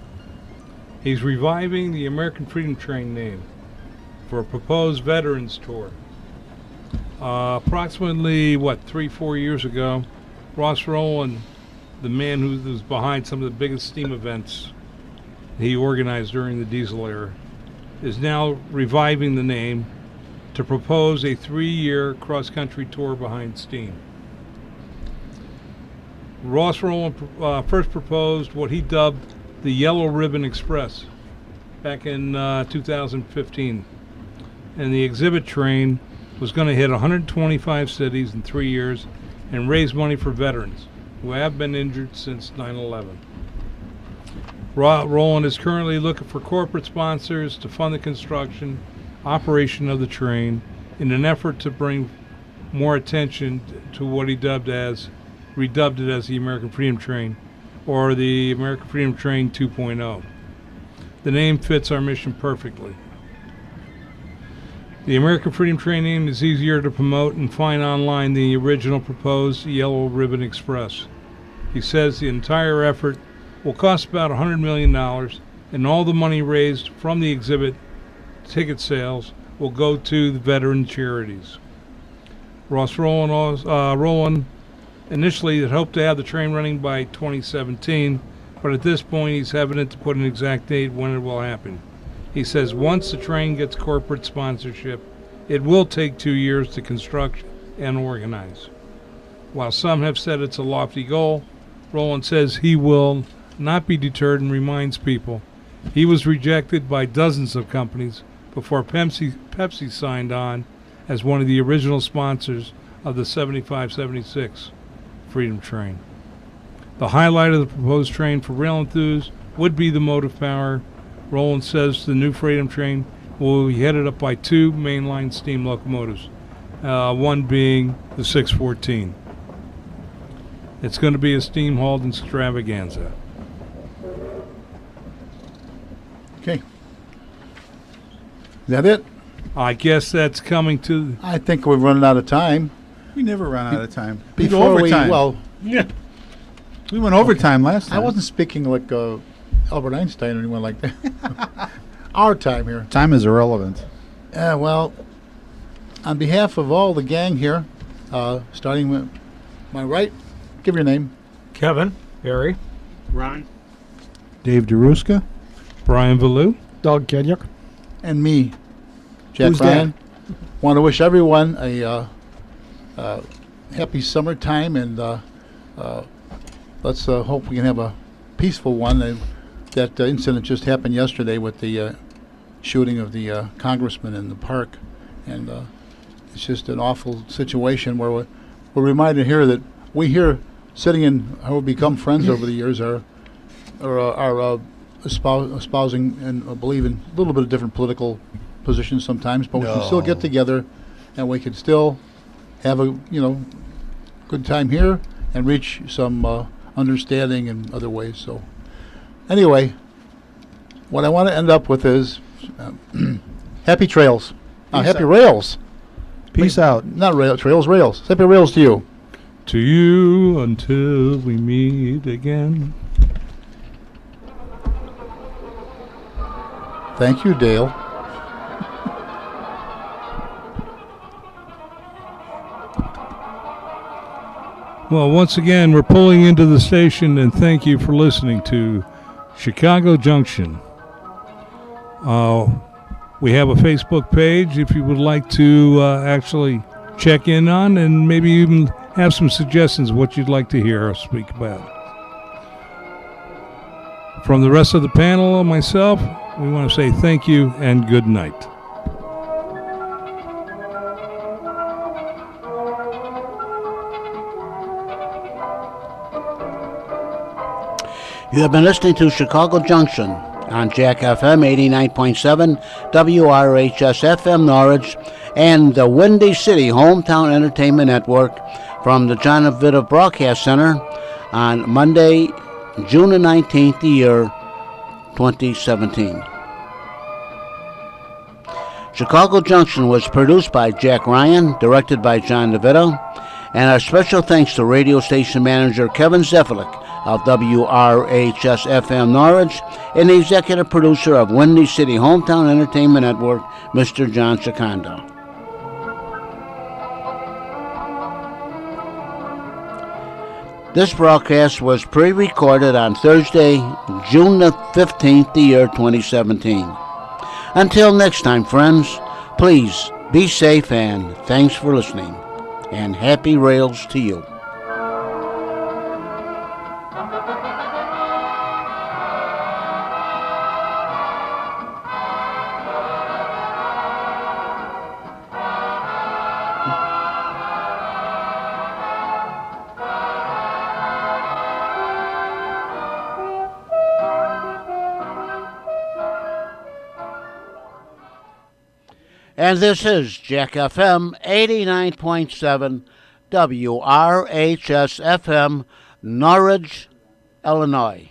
He's reviving the American Freedom Train name for a proposed Veterans Tour. Approximately, 3-4 years ago, Ross Rowland, the man who was behind some of the biggest steam events he organized during the diesel era, is now reviving the name to propose a 3-year cross-country tour behind steam. Ross Rowland first proposed what he dubbed the Yellow Ribbon Express back in 2015. And the exhibit train was going to hit 125 cities in 3 years and raise money for veterans who have been injured since 9/11. Rowland is currently looking for corporate sponsors to fund the construction, operation of the train in an effort to bring more attention to what he redubbed it as the American Freedom Train, or the American Freedom Train 2.0. The name fits our mission perfectly. The American Freedom Train name is easier to promote and find online than the original proposed Yellow Ribbon Express. He says the entire effort will cost about $100 million, and all the money raised from the exhibit ticket sales will go to the veteran charities. Ross Rowland initially had hoped to have the train running by 2017, but at this point he's hesitant to put an exact date when it will happen. He says once the train gets corporate sponsorship, it will take 2 years to construct and organize. While some have said it's a lofty goal, Rowland says he will not be deterred and reminds people he was rejected by dozens of companies before Pepsi signed on as one of the original sponsors of the 75-76 Freedom Train. The highlight of the proposed train for rail enthusiasts would be the motive power. Rowland says the new Freedom Train will be headed up by 2 mainline steam locomotives, one being the 614. It's going to be a steam-hauled extravaganza. Okay. Is that it? I guess that's coming to... I think we're running out of time. We never run out of time. We go Before overtime. We went overtime last time. I wasn't speaking like Albert Einstein or anyone like that. Our time here. Time is irrelevant. Well, on behalf of all the gang here, starting with my right, give your name. Kevin, Barry, Ron. Dave Daruszka. Brian Valleau. Doug Kaniuk. And me, Jack Who's Ryan. Want to wish everyone a happy summertime, and let's hope we can have a peaceful one. That incident just happened yesterday with the shooting of the congressman in the park, and it's just an awful situation where we're reminded here that we here sitting in how we've become friends over the years are espousing and believe in a little bit of different political positions sometimes, but we can still get together and we can still have a good time here and reach some understanding in other ways. So anyway, what I want to end up with is happy trails. Happy rails. Peace out. Not trails, rails. Happy rails to you. To you until we meet again. Thank you, Dale. Well, once again, we're pulling into the station, and thank you for listening to Chicago Junction. We have a Facebook page if you would like to actually check in on, and maybe even have some suggestions of what you'd like to hear us speak about. From the rest of the panel and myself, we want to say thank you and good night. You have been listening to Chicago Junction on Jack FM 89.7, WRHS FM Norwich, and the Windy City Hometown Entertainment Network from the John Vitta Broadcast Center on Monday, June the 19th, the year 2017. Chicago Junction was produced by Jack Ryan, directed by John DeVito, and our special thanks to radio station manager Kevin Zefalik of WRHS FM Norwich and the executive producer of Windy City Hometown Entertainment Network, Mr. John Chikondo. This broadcast was pre-recorded on Thursday, June the 15th, the year 2017. Until next time, friends, please be safe and thanks for listening. And happy rails to you. And this is Jack FM 89.7 WRHS FM, Norwich, Illinois.